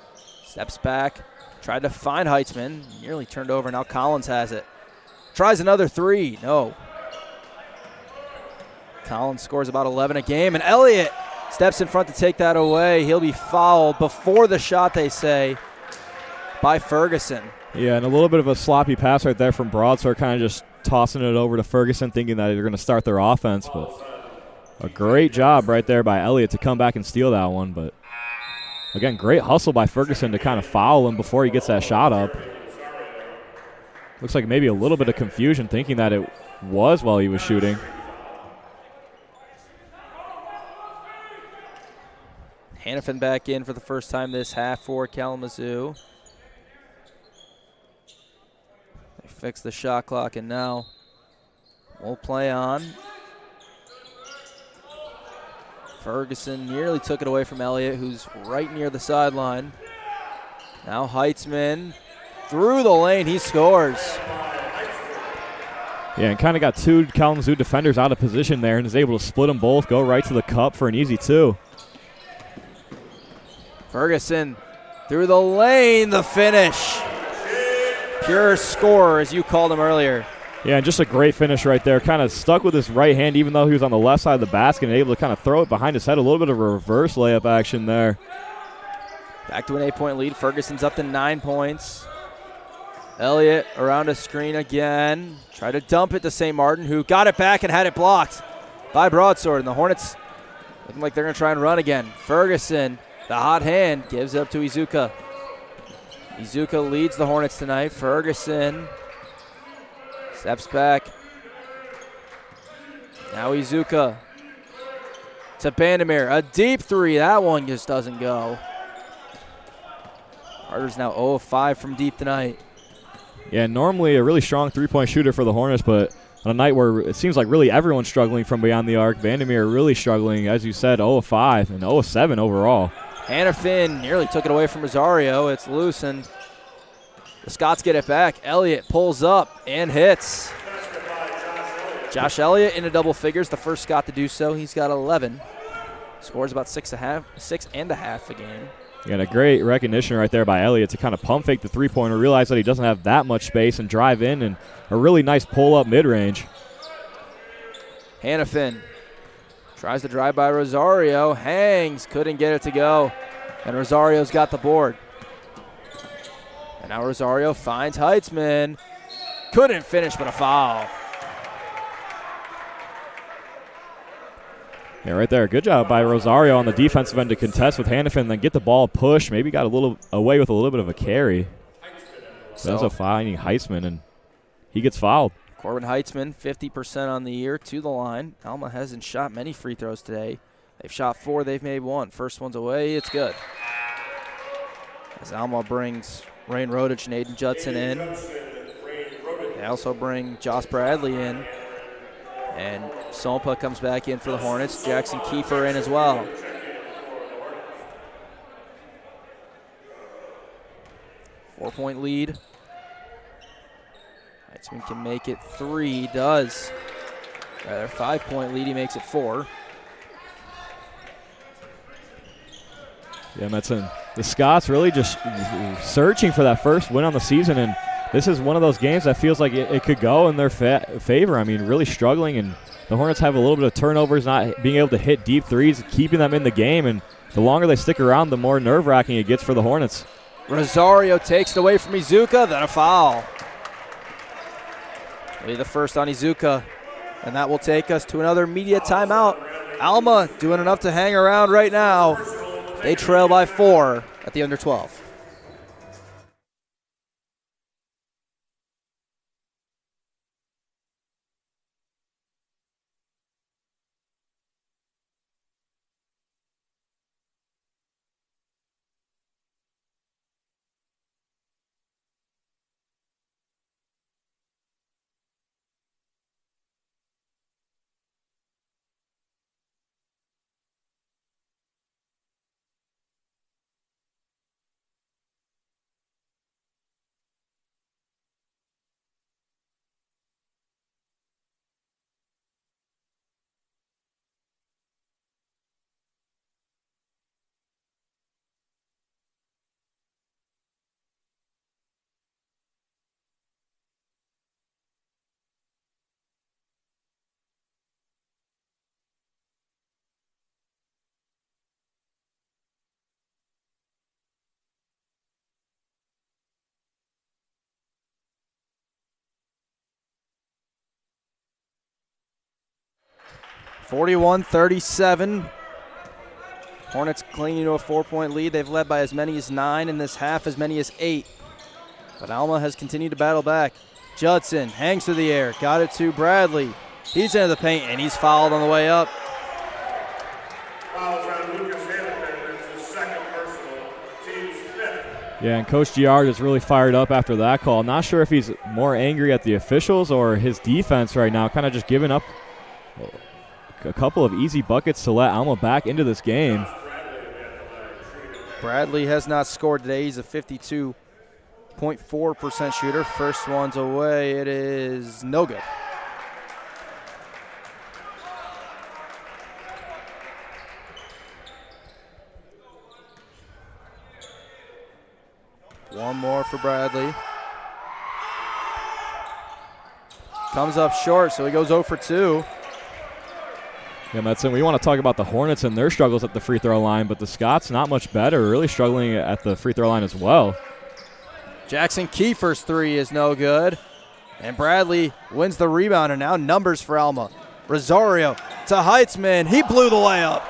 Steps back. Tried to find Heitzman. Nearly turned over. Now Collins has it. Tries another 3. No. Collins scores about 11 a game. And Elliott steps in front to take that away. He'll be fouled before the shot, they say, by Ferguson. Yeah, and a little bit of a sloppy pass right there from Broadsword, kind of just tossing it over to Ferguson, thinking that they're going to start their offense. But a great job right there by Elliott to come back and steal that one. But again, great hustle by Ferguson to kind of foul him before he gets that shot up. Looks like maybe a little bit of confusion thinking that it was while he was shooting. Hannafin back in for the first time this half for Kalamazoo. They fix the shot clock, and now we'll play on. Ferguson nearly took it away from Elliott, who's right near the sideline. Now Heitzman through the lane, he scores. Yeah, and kind of got 2 Kalamazoo defenders out of position there and is able to split them both, go right to the cup for an easy 2. Ferguson through the lane, the finish. Pure scorer, as you called him earlier. Yeah, and just a great finish right there. Kind of stuck with his right hand even though he was on the left side of the basket and able to kind of throw it behind his head. A little bit of a reverse layup action there. Back to an 8-point lead. Ferguson's up to 9 points. Elliott around a screen again. Tried to dump it to St. Martin, who got it back and had it blocked by Broadsword. And the Hornets looking like they're going to try and run again. Ferguson, the hot hand, gives it up to Izuka. Izuka leads the Hornets tonight. Ferguson steps back. Now Izuka to Bandamere. A deep 3. That one just doesn't go. Carter's now 0 of 5 from deep tonight. Yeah, normally a really strong three-point shooter for the Hornets, but on a night where it seems like really everyone's struggling from beyond the arc, Bandamere really struggling, as you said, 0 of 5 and 0 of 7 overall. Hannafin nearly took it away from Rosario. It's loose, and the Scots get it back. Elliott pulls up and hits. Josh Elliott into double figures, the first Scot to do so. He's got 11. Scores about 6.5 a game. Yeah, and a great recognition right there by Elliott to kind of pump fake the three-pointer, realize that he doesn't have that much space, and drive in, and a really nice pull-up mid-range. Hannafin tries to drive by Rosario, hangs, couldn't get it to go, and Rosario's got the board. And now Rosario finds Heitzman, couldn't finish, but a foul. Yeah, right there. Good job by Rosario on the defensive end to contest with Hannafin, then get the ball pushed. Maybe got a little away with a little bit of a carry. So that's a finding Heitzman, and he gets fouled. Corbin Heitzman, 50% on the year to the line. Alma hasn't shot many free throws today. They've shot 4, they've made 1. First one's away, it's good. As Alma brings Rain Rodich and Aiden Judson in. They also bring Josh Bradley in. And Sompa comes back in for the Hornets. Jackson Kiefer in as well. Four-point lead. Heitzman can make it 3. He does. Rather, 5-point lead. He makes it 4. Yeah, Metzen. The Scots really just searching for that first win on the season, and this is one of those games that feels like it could go in their favor. I mean, really struggling, and the Hornets have a little bit of turnovers, not being able to hit deep threes, keeping them in the game, and the longer they stick around, the more nerve-wracking it gets for the Hornets. Rosario takes it away from Izuka, then a foul. Be the first on Izuka, and that will take us to another media timeout. Alma doing enough to hang around right now. They trail by 4 at the under 12. (41-37). Hornets clinging to a 4-point lead. They've led by as many as 9 in this half, as many as 8. But Alma has continued to battle back. Judson hangs through the air, got it to Bradley. He's into the paint, and he's fouled on the way up. Fouls on Lucas Hannafin. It's his second personal, team's 5th. Yeah, and Coach Giard is really fired up after that call. Not sure if he's more angry at the officials or his defense right now, kind of just giving up a couple of easy buckets to let Alma back into this game. Bradley has not scored today. He's a 52.4% shooter. First one's away. It is no good. One more for Bradley. Comes up short, so he goes 0 for 2. Yeah, Metzen, we want to talk about the Hornets and their struggles at the free throw line, but the Scots not much better, really struggling at the free throw line as well. Jackson Kiefer's 3 is no good. And Bradley wins the rebound, and now numbers for Alma. Rosario to Heitzman. He blew the layup.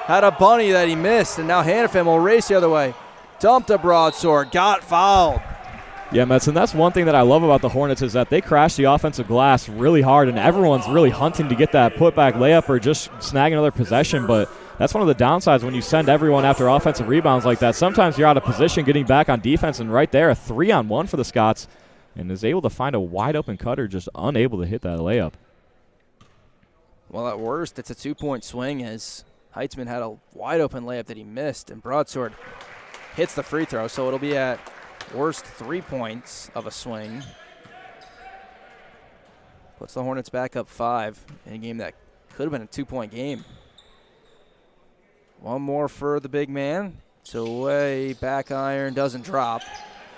Had a bunny that he missed, and now Hannafin will race the other way. Dumped a broadsword, got fouled. Yeah, Metzen, that's one thing that I love about the Hornets is that they crash the offensive glass really hard, and everyone's really hunting to get that putback layup or just snag another possession. But that's one of the downsides when you send everyone after offensive rebounds like that. Sometimes you're out of position getting back on defense, and right there, a 3-on-1 for the Scots, and is able to find a wide-open cutter, just unable to hit that layup. Well, at worst, it's a 2-point swing as Heitzman had a wide-open layup that he missed, and broadsword hits the free throw, so it'll be at worst 3 points of a swing. Puts the Hornets back up 5 in a game that could have been a 2-point game. One more for the big man. It's away, back iron, doesn't drop.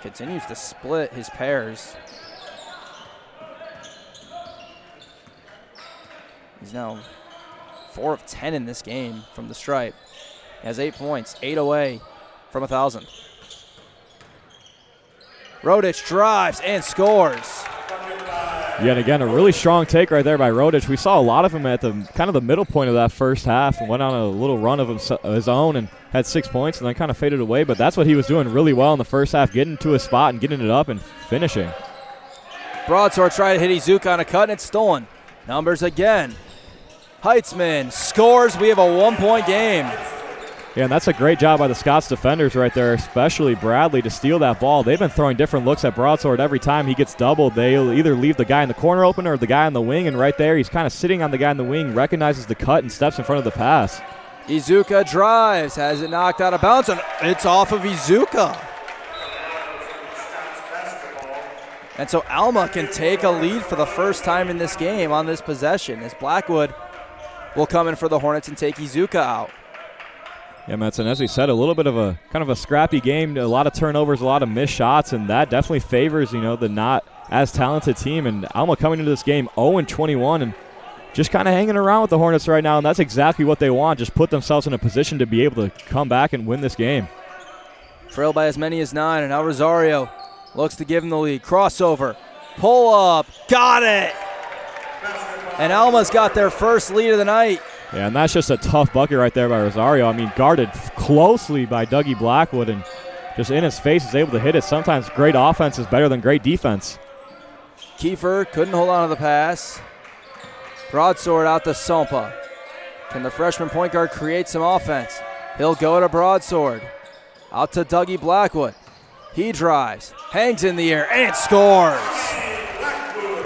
Continues to split his pairs. He's now 4 of 10 in this game from the stripe. He has 8 points, 8 away from 1,000. Rodich drives and scores. Yeah, and again, a really strong take right there by Rodich. We saw a lot of him at the kind of the middle point of that first half and went on a little run of his own and had 6 points and then kind of faded away. But that's what he was doing really well in the first half, getting to a spot and getting it up and finishing. Broadsword tried to hit Izuka on a cut, and it's stolen. Numbers again. Heitzman scores. We have a 1-point game. Yeah, and that's a great job by the Scots defenders right there, especially Bradley, to steal that ball. They've been throwing different looks at Broadsword every time he gets doubled. They'll either leave the guy in the corner open or the guy on the wing, and right there he's kind of sitting on the guy in the wing, recognizes the cut, and steps in front of the pass. Izuka drives, has it knocked out of bounds, and it's off of Izuka. And so Alma can take a lead for the first time in this game on this possession, as Blackwood will come in for the Hornets and take Izuka out. Yeah, Metzen, as we said, a little bit of a kind of a scrappy game, a lot of turnovers, a lot of missed shots, and that definitely favors, the not as talented team. And Alma coming into this game 0-21 and just kind of hanging around with the Hornets right now, and that's exactly what they want, just put themselves in a position to be able to come back and win this game. Trailed by as many as 9, and now Rosario looks to give him the lead. Crossover, pull up, got it! And Alma's got their first lead of the night. Yeah, and that's just a tough bucket right there by Rosario. I mean, guarded closely by Dougie Blackwood, and just in his face is able to hit it. Sometimes great offense is better than great defense. Kiefer couldn't hold on to the pass. Broadsword out to Sompa. Can the freshman point guard create some offense? He'll go to Broadsword. Out to Dougie Blackwood. He drives, hangs in the air, and scores.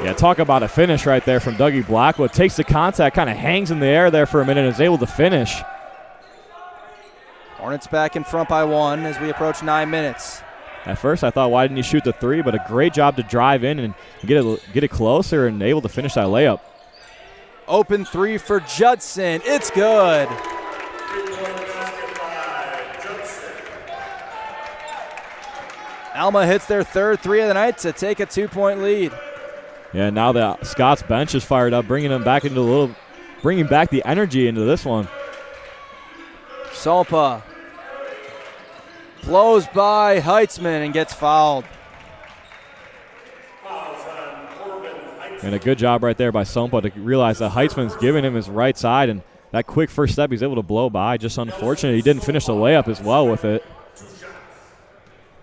Yeah, talk about a finish right there from Dougie Blackwood. Takes the contact, kind of hangs in the air there for a minute, and is able to finish. Hornets back in front by 1 as we approach 9 minutes. At first, I thought, why didn't he shoot the 3? But a great job to drive in and get it closer and able to finish that layup. Open 3 for Judson. It's good. Alma hits their third 3 of the night to take a 2-point lead. Yeah, now the Scots bench is fired up, bringing back the energy into this one. Sompa blows by Heitzman and gets fouled. And a good job right there by Sompa to realize that Heitzman's giving him his right side, and that quick first step he's able to blow by. Just unfortunate he didn't finish the layup as well with it.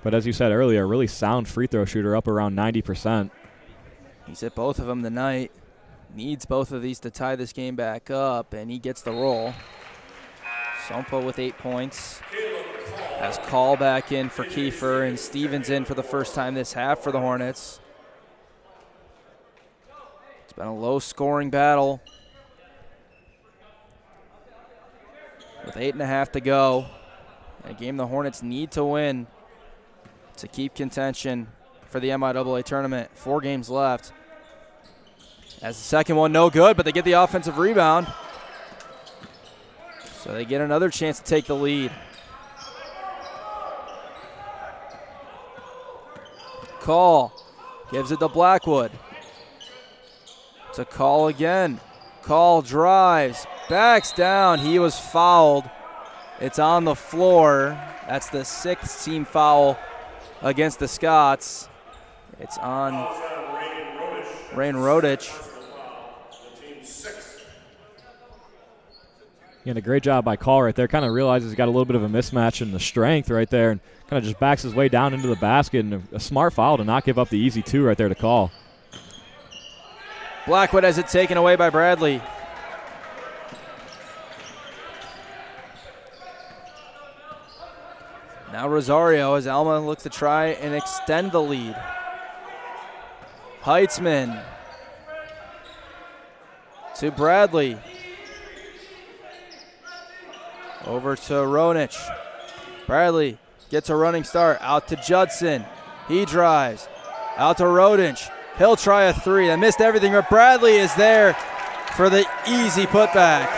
But as you said earlier, a really sound free throw shooter, up around 90%. He's hit both of them tonight. Needs both of these to tie this game back up, and he gets the roll. Sompa with 8 points. Has Call back in for Kiefer, and Stevens in for the first time this half for the Hornets. It's been a low-scoring battle. With 8.5 to go. A game the Hornets need to win to keep contention for the MIAA tournament. 4 games left. As the second one, no good, but they get the offensive rebound. So they get another chance to take the lead. Call gives it to Blackwood. It's a Call again. Call drives, backs down. He was fouled. It's on the floor. That's the 6th team foul against the Scots. It's on Rain Rodich. And a great job by Call right there. Kind of realizes he's got a little bit of a mismatch in the strength right there, and kind of just backs his way down into the basket, and a smart foul to not give up the easy 2 right there to Call. Blackwood has it taken away by Bradley. Now Rosario as Alma looks to try and extend the lead. Heitzman to Bradley. Over to Ronich. Bradley gets a running start. Out to Judson. He drives. Out to Rodich. He'll try a 3. They missed everything, but Bradley is there for the easy putback.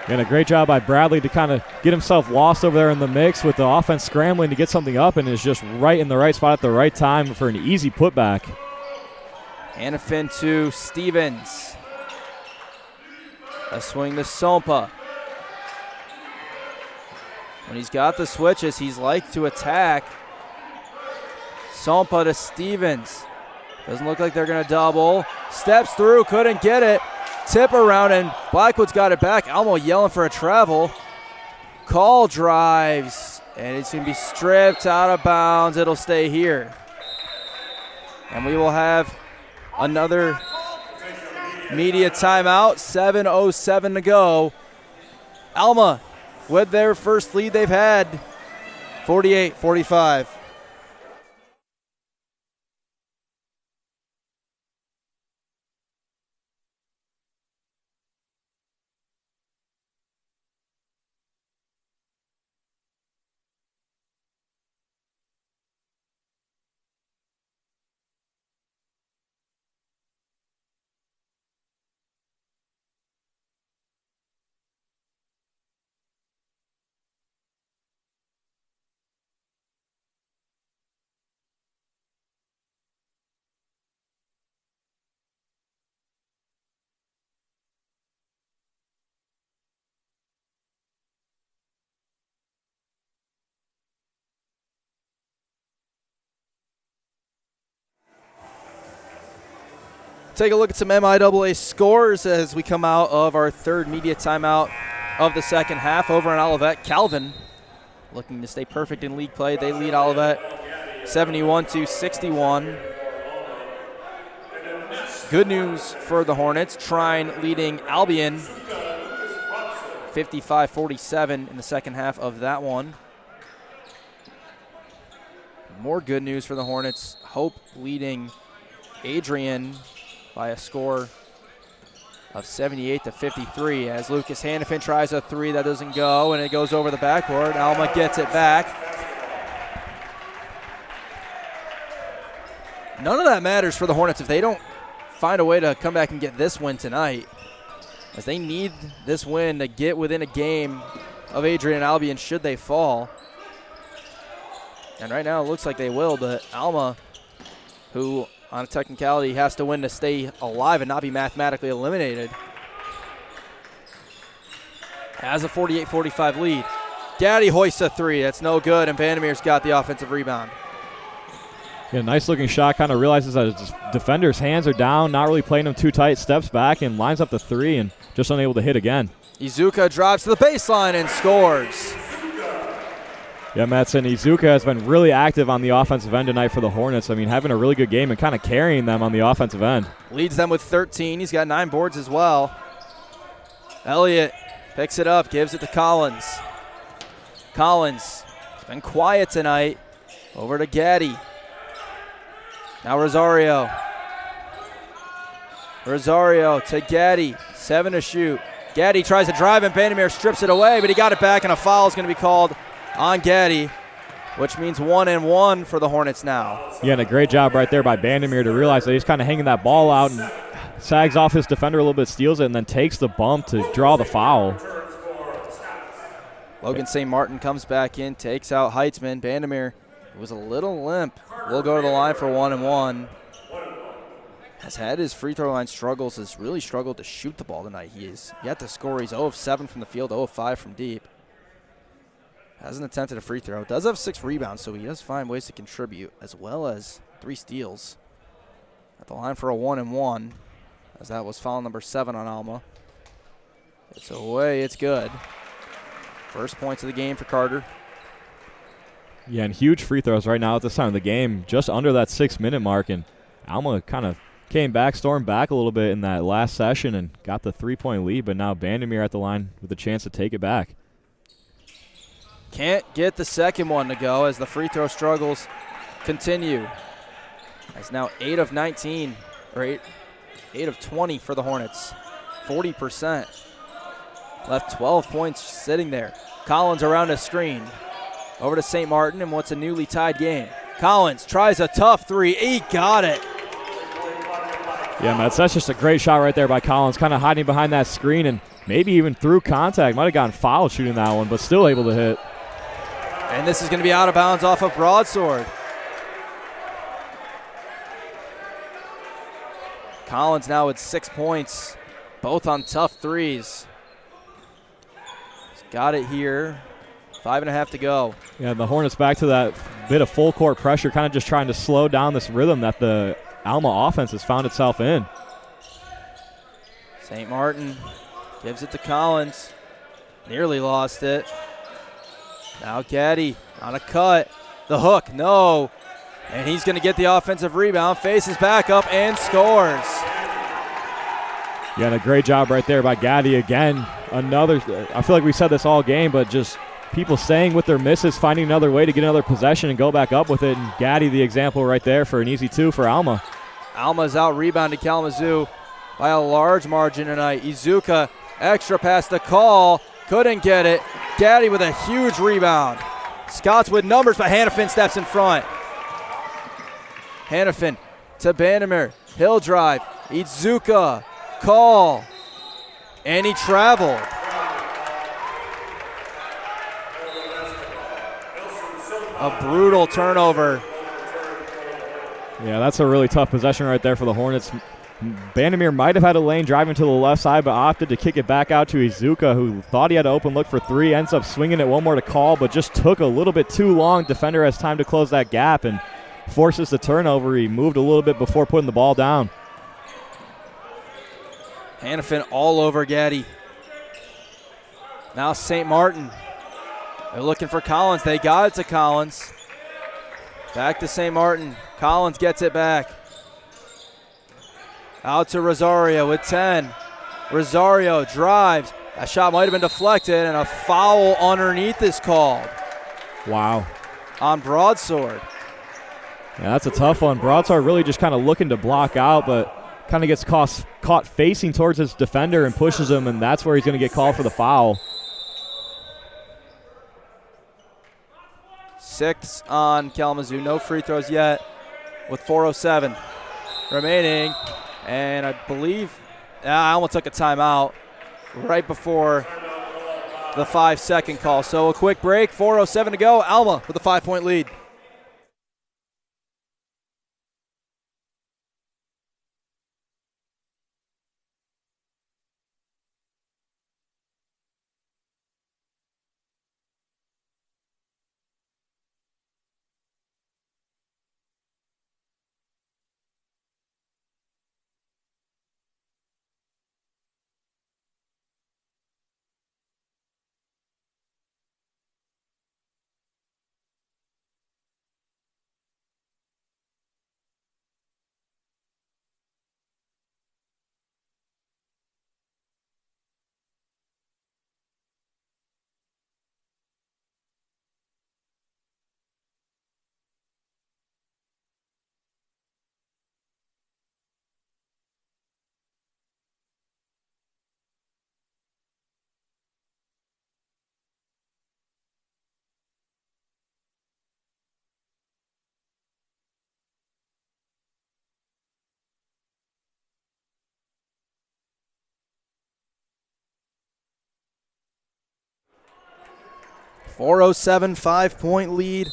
And a great job by Bradley to kind of get himself lost over there in the mix with the offense scrambling to get something up, and is just right in the right spot at the right time for an easy putback. Hannafin to Stevens. A swing to Sompa. When he's got the switches, he's like to attack. Sompa to Stevens. Doesn't look like they're going to double. Steps through, couldn't get it. Tip around, and Blackwood's got it back. Almo yelling for a travel. Call drives, and it's going to be stripped out of bounds. It'll stay here. And we will have another media timeout. 7:07 to go. Alma with their first lead they've had, 48-45. Take a look at some MIAA scores as we come out of our third media timeout of the second half. Over in Olivet, Calvin looking to stay perfect in league play. They lead Olivet 71-61. Good news for the Hornets. Trine leading Albion 55-47 in the second half of that one. More good news for the Hornets. Hope leading Adrian by a score of 78-53 as Lucas Hannafin tries a three that doesn't go, and it goes over the backboard. Alma gets it back. None of that matters for the Hornets if they don't find a way to come back and get this win tonight, as they need this win to get within a game of Adrian and Albion should they fall. And right now it looks like they will, but Alma, who on a technicality has to win to stay alive and not be mathematically eliminated, has a 48-45 lead. Gaddy hoists a three. That's no good, and Vandermeer's got the offensive rebound. Yeah, nice looking shot. Kind of realizes that his defender's hands are down, not really playing him too tight, steps back and lines up the three and just unable to hit again. Izuka drives to the baseline and scores. Yeah, Mattson, Izuka has been really active on the offensive end tonight for the Hornets. I mean, having a really good game and kind of carrying them on the offensive end. Leads them with 13. He's got 9 boards as well. Elliott picks it up, gives it to Collins. Collins has been quiet tonight. Over to Gaddy. Now Rosario. Rosario to Gaddy. 7 to shoot. Gaddy tries to drive and Vandermeer strips it away, but he got it back, and a foul is going to be called on Gaddy, which means 1-1 for the Hornets now. Yeah, and a great job right there by Vandermeer to realize that he's kind of hanging that ball out and sags off his defender a little bit, steals it, and then takes the bump to draw the foul. Logan St. Martin comes back in, takes out Heitzman. Vandermeer was a little limp. Will go to the line for 1-1. Has had his free throw line struggles, has really struggled to shoot the ball tonight. He is yet to score. He's 0 of 7 from the field, 0 of 5 from deep. Hasn't attempted a free throw. Does have 6 rebounds, so he does find ways to contribute, as well as 3 steals. At the line for a 1-1, as that was foul number 7 on Alma. It's away, it's good. First points of the game for Carter. Yeah, and huge free throws right now at this time of the game, just under that 6-minute mark, and Alma kind of came back, stormed back a little bit in that last session and got the 3-point lead, but now Vandermeer at the line with a chance to take it back. Can't get the second one to go as the free throw struggles continue. It's now 8 of 19, or 8 of 20 for the Hornets, 40%. Left 12 points sitting there. Collins around a screen. Over to St. Martin in what's a newly tied game. Collins tries a tough three. He got it. Yeah, Matt, that's just a great shot right there by Collins, kind of hiding behind that screen and maybe even through contact. Might have gotten fouled shooting that one, but still able to hit. And this is going to be out of bounds off of Broadsword. Collins now with 6 points, both on tough threes. He's got it here. 5.5 to go. Yeah, the Hornets back to that bit of full court pressure, kind of just trying to slow down this rhythm that the Alma offense has found itself in. St. Martin gives it to Collins. Nearly lost it. Now Gaddy on a cut. The hook, no. And he's going to get the offensive rebound, faces back up, and scores. Yeah, and a great job right there by Gaddy again. I feel like we said this all game, but just people staying with their misses, finding another way to get another possession and go back up with it. And Gaddy, the example right there for an easy 2 for Alma. Alma's out rebounded Kalamazoo by a large margin tonight. Izuka, extra pass to Call, couldn't get it. Gaddy with a huge rebound. Scots with numbers, but Hannafin steps in front. Hannafin to Bandermer, he'll drive. Izuka, Call, and he traveled. A brutal turnover. Yeah, that's a really tough possession right there for the Hornets. Bandemir might have had a lane driving to the left side, but opted to kick it back out to Izuka, who thought he had an open look for 3, ends up swinging it one more to Call, but just took a little bit too long. Defender has time to close that gap and forces the turnover. He moved a little bit before putting the ball down. Hannafin all over Gaddy. Now St. Martin. They're looking for Collins. They got it to Collins. Back to St. Martin. Collins gets it back. Out to Rosario with 10. Rosario drives. That shot might have been deflected, and a foul underneath is called. Wow. On Broadsword. Yeah, that's a tough one. Broadsword really just kind of looking to block out, but kind of gets caught facing towards his defender and pushes him, and that's where he's going to get called for the foul. 6 on Kalamazoo. No free throws yet with 4:07 remaining. And I believe Alma took a timeout right before the 5-second call. So a quick break, 4:07 to go. Alma with a 5-point lead. .407 5-point lead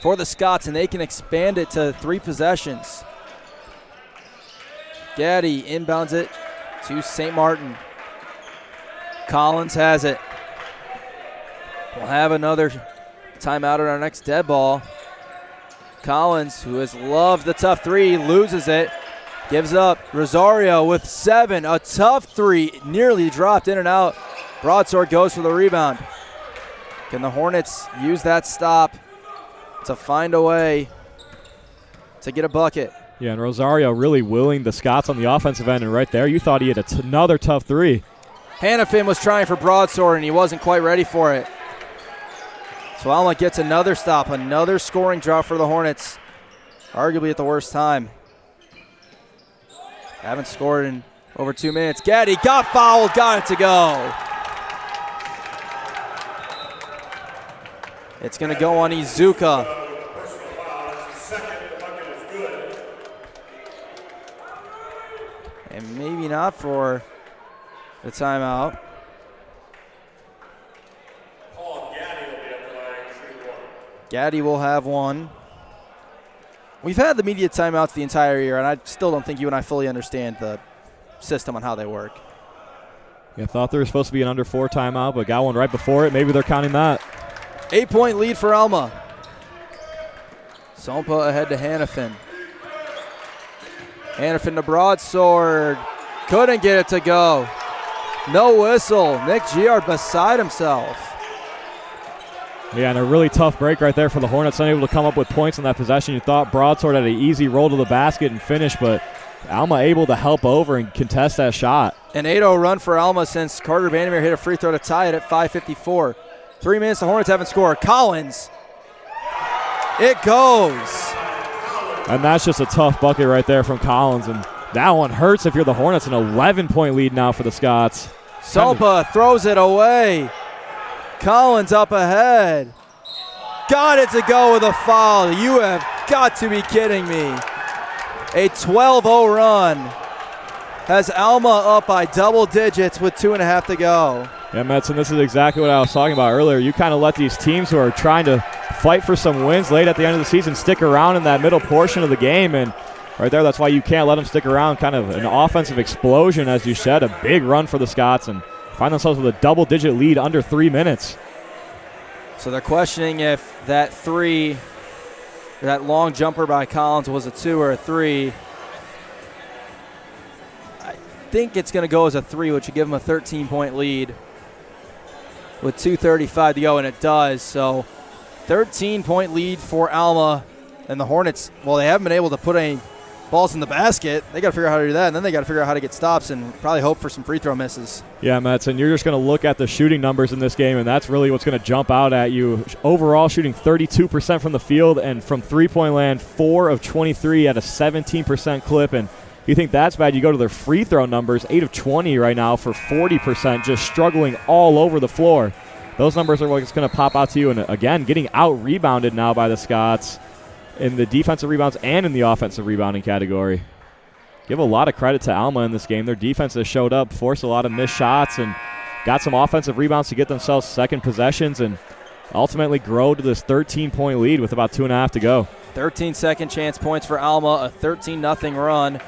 for the Scots, and they can expand it to 3 possessions. Gaddy inbounds it to St. Martin. Collins has it. We'll have another timeout at our next dead ball. Collins, who has loved the tough 3, loses it. Gives up. Rosario with 7. A tough 3, nearly dropped in and out. Broadsword goes for the rebound. Can the Hornets use that stop to find a way to get a bucket? Yeah, and Rosario really willing the Scots on the offensive end, and right there you thought he had another tough 3. Hannafin was trying for Broadsword, and he wasn't quite ready for it. So Alma gets another stop, another scoring drop for the Hornets, arguably at the worst time. Haven't scored in over 2 minutes. Gaddy got fouled, got it to go. It's going to go on Izuka. And maybe not for the timeout. Gaddy will have one. We've had the media timeouts the entire year, and I still don't think you and I fully understand the system on how they work. Yeah, thought there was supposed to be an under 4 timeout, but got one right before it. Maybe they're counting that. 8-point lead for Alma. Sompa ahead to Hannafin. Hannafin to Broadsword. Couldn't get it to go. No whistle. Nick Giard beside himself. Yeah, and a really tough break right there for the Hornets, unable to come up with points on that possession. You thought Broadsword had an easy roll to the basket and finish, but Alma able to help over and contest that shot. An 8-0 run for Alma since Carter Vandermeer hit a free throw to tie it at 5:54. 3 minutes, the Hornets haven't scored. Collins. It goes. And that's just a tough bucket right there from Collins. And that one hurts if you're the Hornets. An 11-point lead now for the Scots. Salpa throws it away. Collins up ahead. Got it to go with a foul. You have got to be kidding me. A 12-0 run has Alma up by double digits with 2.5 to go. Yeah, Metzen, this is exactly what I was talking about earlier. You kind of let these teams who are trying to fight for some wins late at the end of the season stick around in that middle portion of the game. And right there, that's why you can't let them stick around. Kind of an offensive explosion, as you said, a big run for the Scots, and find themselves with a double-digit lead under 3 minutes. So they're questioning if that three, that long jumper by Collins was a 2 or a 3. I think it's going to go as a 3, which would give them a 13-point lead with 2:35 to go, and it does. So 13-point lead for Alma, and the Hornets, well, they haven't been able to put any balls in the basket. They got to figure out how to do that, and then they got to figure out how to get stops and probably hope for some free throw misses. Yeah, Metzen, you're just going to look at the shooting numbers in this game, and that's really what's going to jump out at you. Overall, shooting 32% from the field, and from three-point land, 4 of 23 at a 17% clip. And you think that's bad, you go to their free throw numbers, 8 of 20 right now for 40%, just struggling all over the floor. Those numbers are what's going to pop out to you. And again, getting out-rebounded now by the Scots in the defensive rebounds and in the offensive rebounding category. Give a lot of credit to Alma in this game. Their defense has showed up, forced a lot of missed shots, and got some offensive rebounds to get themselves second possessions and ultimately grow to this 13-point lead with about 2.5 to go. 13 second chance points for Alma, a 13-0 run.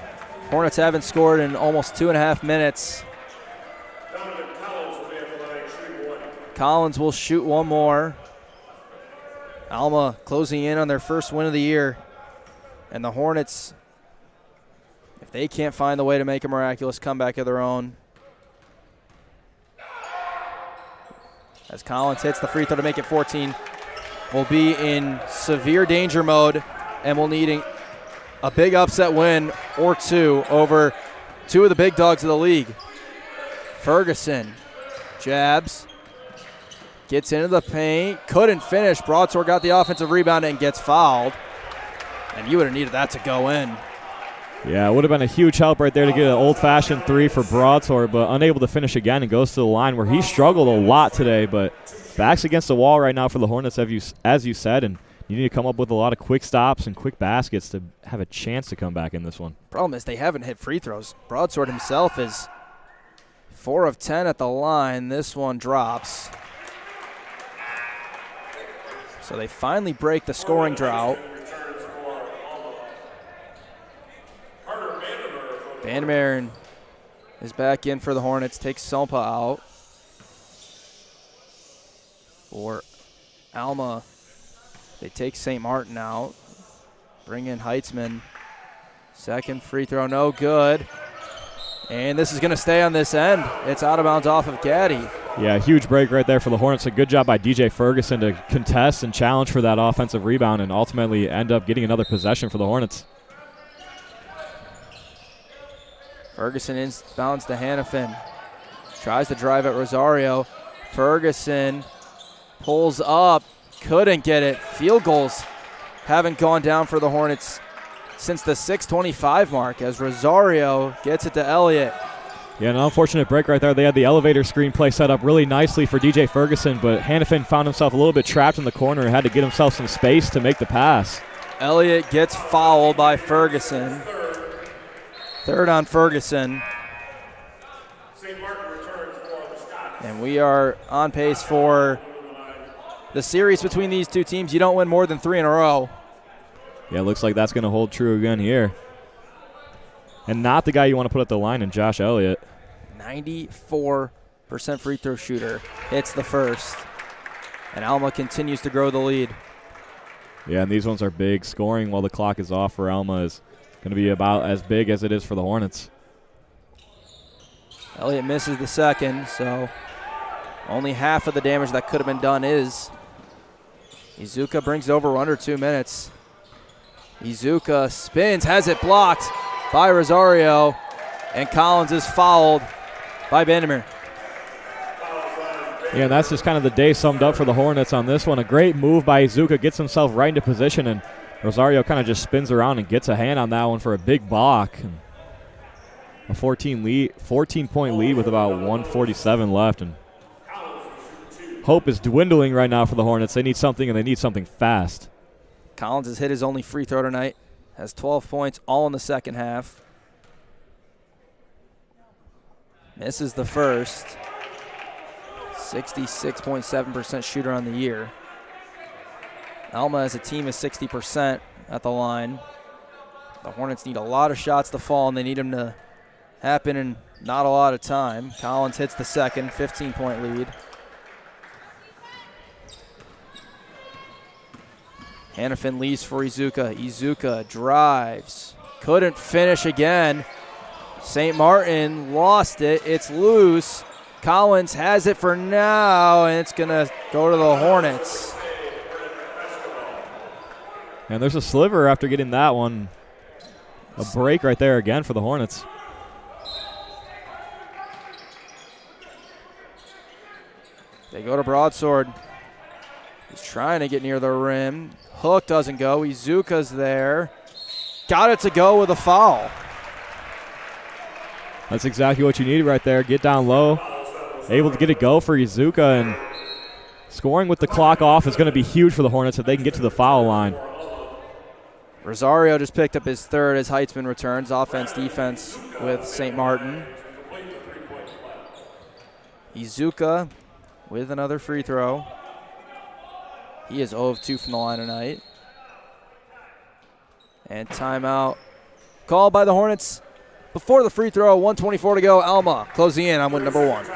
Hornets haven't scored in almost 2.5 minutes. Collins will shoot one more. Alma closing in on their first win of the year. And the Hornets, if they can't find the way to make a miraculous comeback of their own. As Collins hits the free throw to make it 14, will be in severe danger mode and will need a big upset win or two over two of the big dogs of the league. Ferguson jabs. Gets into the paint, couldn't finish. Broadsword got the offensive rebound and gets fouled. And you would have needed that to go in. Yeah, it would have been a huge help right there to get an old-fashioned 3 for Broadsword, but unable to finish again and goes to the line where he struggled a lot today. But backs against the wall right now for the Hornets, as you said, and you need to come up with a lot of quick stops and quick baskets to have a chance to come back in this one. Problem is they haven't hit free throws. Broadsword himself is 4 of 10 at the line. This one drops. So they finally break the scoring drought. Vandermeer is back in for the Hornets, takes Salpa out. For Alma, they take St. Martin out. Bring in Heitzman. Second free throw, no good. And this is going to stay on this end. It's out of bounds off of Gaddy. Yeah, huge break right there for the Hornets. A good job by DJ Ferguson to contest and challenge for that offensive rebound and ultimately end up getting another possession for the Hornets. Ferguson inbounds to Hannafin. Tries to drive at Rosario. Ferguson pulls up. Couldn't get it. Field goals haven't gone down for the Hornets since the 6:25 mark as Rosario gets it to Elliott. Yeah, an unfortunate break right there. They had the elevator screen play set up really nicely for DJ Ferguson, but Hannafin found himself a little bit trapped in the corner and had to get himself some space to make the pass. Elliott gets fouled by Ferguson. Third on Ferguson. And we are on pace for the series between these two teams. You don't win more than 3 in a row. Yeah, it looks like that's going to hold true again here. And not the guy you want to put at the line in Josh Elliott. 94% free throw shooter. Hits the first. And Alma continues to grow the lead. Yeah, and these ones are big. Scoring while the clock is off for Alma is going to be about as big as it is for the Hornets. Elliott misses the second, so only half of the damage that could have been done is. Izuka brings it over under 2 minutes. Izuka spins, has it blocked by Rosario, and Collins is fouled by Vandermeer. Yeah, that's just kind of the day summed up for the Hornets on this one. A great move by Izuka, gets himself right into position, and Rosario kind of just spins around and gets a hand on that one for a big block. And a 14-point lead with about 1:47 left, and hope is dwindling right now for the Hornets. They need something, and they need something fast. Collins has hit his only free throw tonight, has 12 points, all in the second half. Misses the first. 66.7% shooter on the year. Alma as a team is 60% at the line. The Hornets need a lot of shots to fall, and they need them to happen in not a lot of time. Collins hits the second, 15-point lead. Hannafin leaves for Izuka. Izuka drives. Couldn't finish again. St. Martin lost it. It's loose. Collins has it for now, and it's going to go to the Hornets. And there's a sliver after getting that one. A break right there again for the Hornets. They go to Broadsword. He's trying to get near the rim. Hook doesn't go. Izuka's there. Got it to go with a foul. That's exactly what you need right there. Get down low. Able to get it go for Izuka, and scoring with the clock off is going to be huge for the Hornets if they can get to the foul line. Rosario just picked up his third as Heitzman returns. Offense, defense with St. Martin. Izuka with another free throw. He is 0 of 2 from the line tonight. And timeout called by the Hornets before the free throw. 1:24 to go. Alma closing in on win number 1.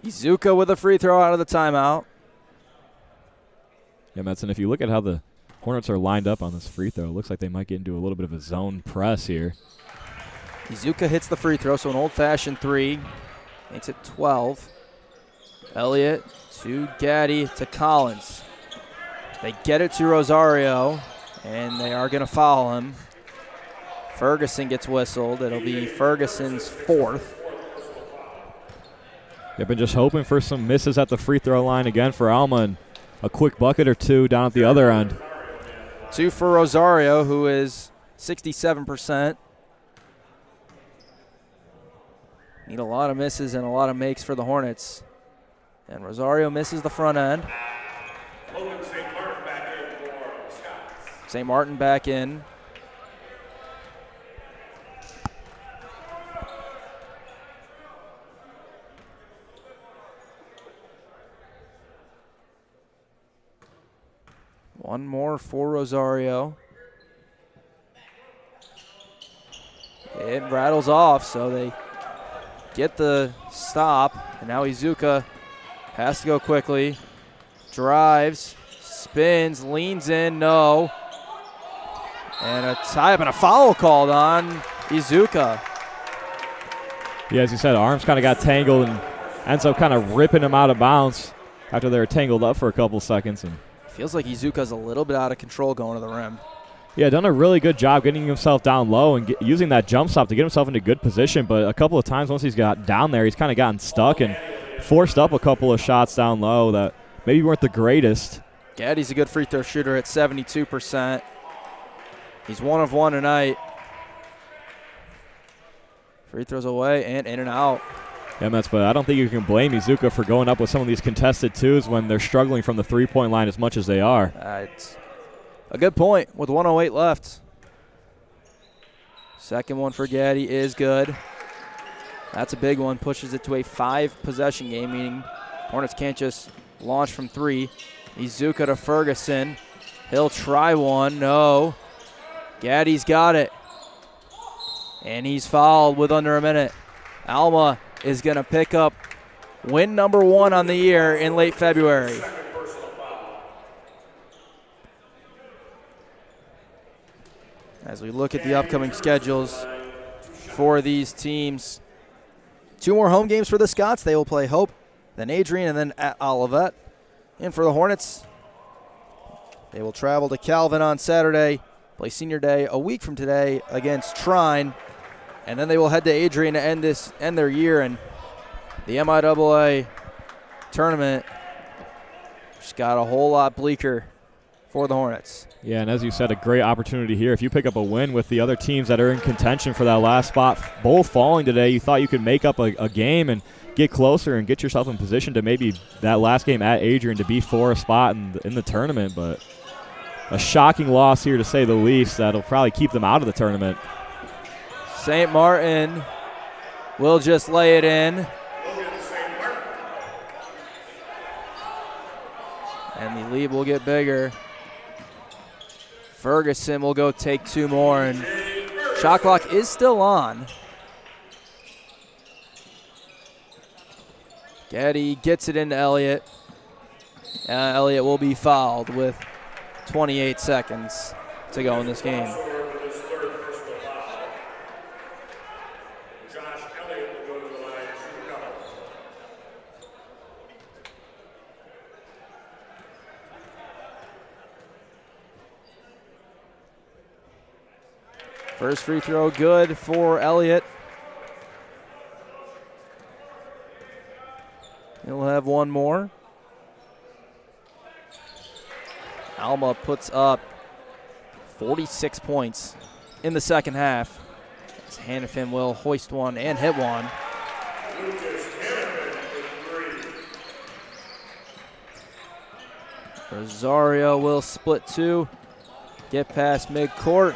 Izuka with a free throw out of the timeout. Yeah, Metzen, if you look at how the Hornets are lined up on this free throw, it looks like they might get into a little bit of a zone press here. Izuka hits the free throw, so an old-fashioned three. Makes it 12. Elliott to Gaddy to Collins. They get it to Rosario, and they are going to foul him. Ferguson gets whistled. It'll be Ferguson's fourth. They've been just hoping for some misses at the free throw line again for Alma, and a quick bucket or two down at the other end. 2 for Rosario, who is 67%. Need a lot of misses and a lot of makes for the Hornets. And Rosario misses the front end. St. Martin back in. One more for Rosario. It rattles off, so they get the stop. And now Izuka has to go quickly. Drives, spins, leans in, no. And a tie-up and a foul called on Izuka. Yeah, as you said, arms kind of got tangled and ends up kind of ripping him out of bounds after they were tangled up for a couple seconds. And feels like Izuka's a little bit out of control going to the rim. yeah, done a really good job getting himself down low and using that jump stop to get himself into good position. But a couple of times once he's got down there, he's kind of gotten stuck and forced up a couple of shots down low that maybe weren't the greatest. Gaddy's a good free throw shooter at 72%. He's 1 of 1 tonight. Free throws away and in and out. Yeah, Mets, but I don't think you can blame Izuka for going up with some of these contested twos when they're struggling from the three-point line as much as they are. It's a good point with 1:08 left. Second one for Gaddy is good. That's a big one. Pushes it to a 5-possession game, meaning Hornets can't just launch from 3. Izuka to Ferguson. He'll try one. No. Gaddy's got it. And he's fouled with under a minute. Alma is going to pick up win number 1 on the year in late February. As we look at the upcoming schedules for these teams, 2 more home games for the Scots. They will play Hope, then Adrian, and then at Olivet. And for the Hornets, they will travel to Calvin on Saturday, play Senior Day a week from today against Trine, and then they will head to Adrian to end their year. And the MIAA tournament just got a whole lot bleaker for the Hornets. Yeah, and as you said, a great opportunity here. If you pick up a win with the other teams that are in contention for that last spot, both falling today, you thought you could make up a game and get closer and get yourself in position to maybe that last game at Adrian to be for a spot in the tournament. But a shocking loss here, to say the least, that'll probably keep them out of the tournament. St. Martin will just lay it in. And the lead will get bigger. Ferguson will go take 2 more, and shot clock is still on. Gaddy gets it into Elliott. Elliott will be fouled with 28 seconds to go in this game. First free throw good for Elliott. He'll have 1 more. Alma puts up 46 points in the second half. As Hannafin will hoist one and hit one. Rosario will split 2. Get past midcourt.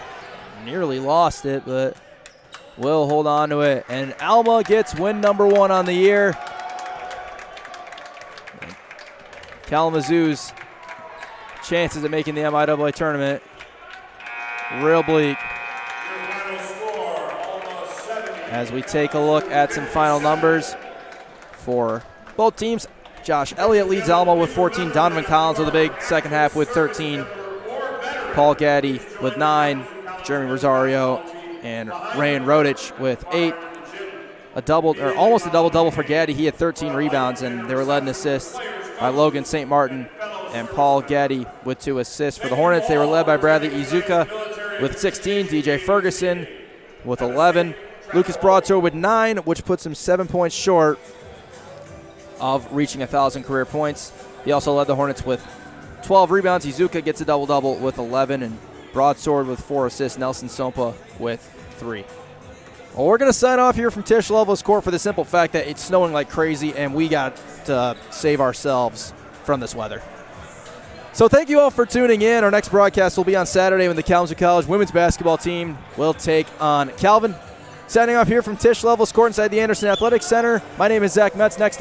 Nearly lost it, but will hold on to it. And Alma gets win number 1 on the year. Kalamazoo's chances of making the MIAA tournament real bleak. As we take a look at some final numbers for both teams, Josh Elliott leads Alma with 14. Donovan Collins with a big second half with 13. Paul Gaddy with 9. Jeremy Rosario and Ryan Rodich with 8. Almost a double-double for Gaddy. He had 13 rebounds, and they were led in assists by Logan St. Martin and Paul Gaddy with 2 assists. For the Hornets, they were led by Bradley Izuka with 16, DJ Ferguson with 11, Lucas Broadsword with 9, which puts him 7 points short of reaching 1,000 career points. He also led the Hornets with 12 rebounds. Izuka gets a double-double with 11, and Broadsword with 4 assists. Nelson Sompa with 3. Well, we're going to sign off here from Tisch Loveless Court for the simple fact that it's snowing like crazy, and we got to save ourselves from this weather. So thank you all for tuning in. Our next broadcast will be on Saturday when the Kalamazoo College women's basketball team will take on Calvin. Signing off here from Tisch Loveless Court inside the Anderson Athletic Center. My name is Zach Metz. Next to me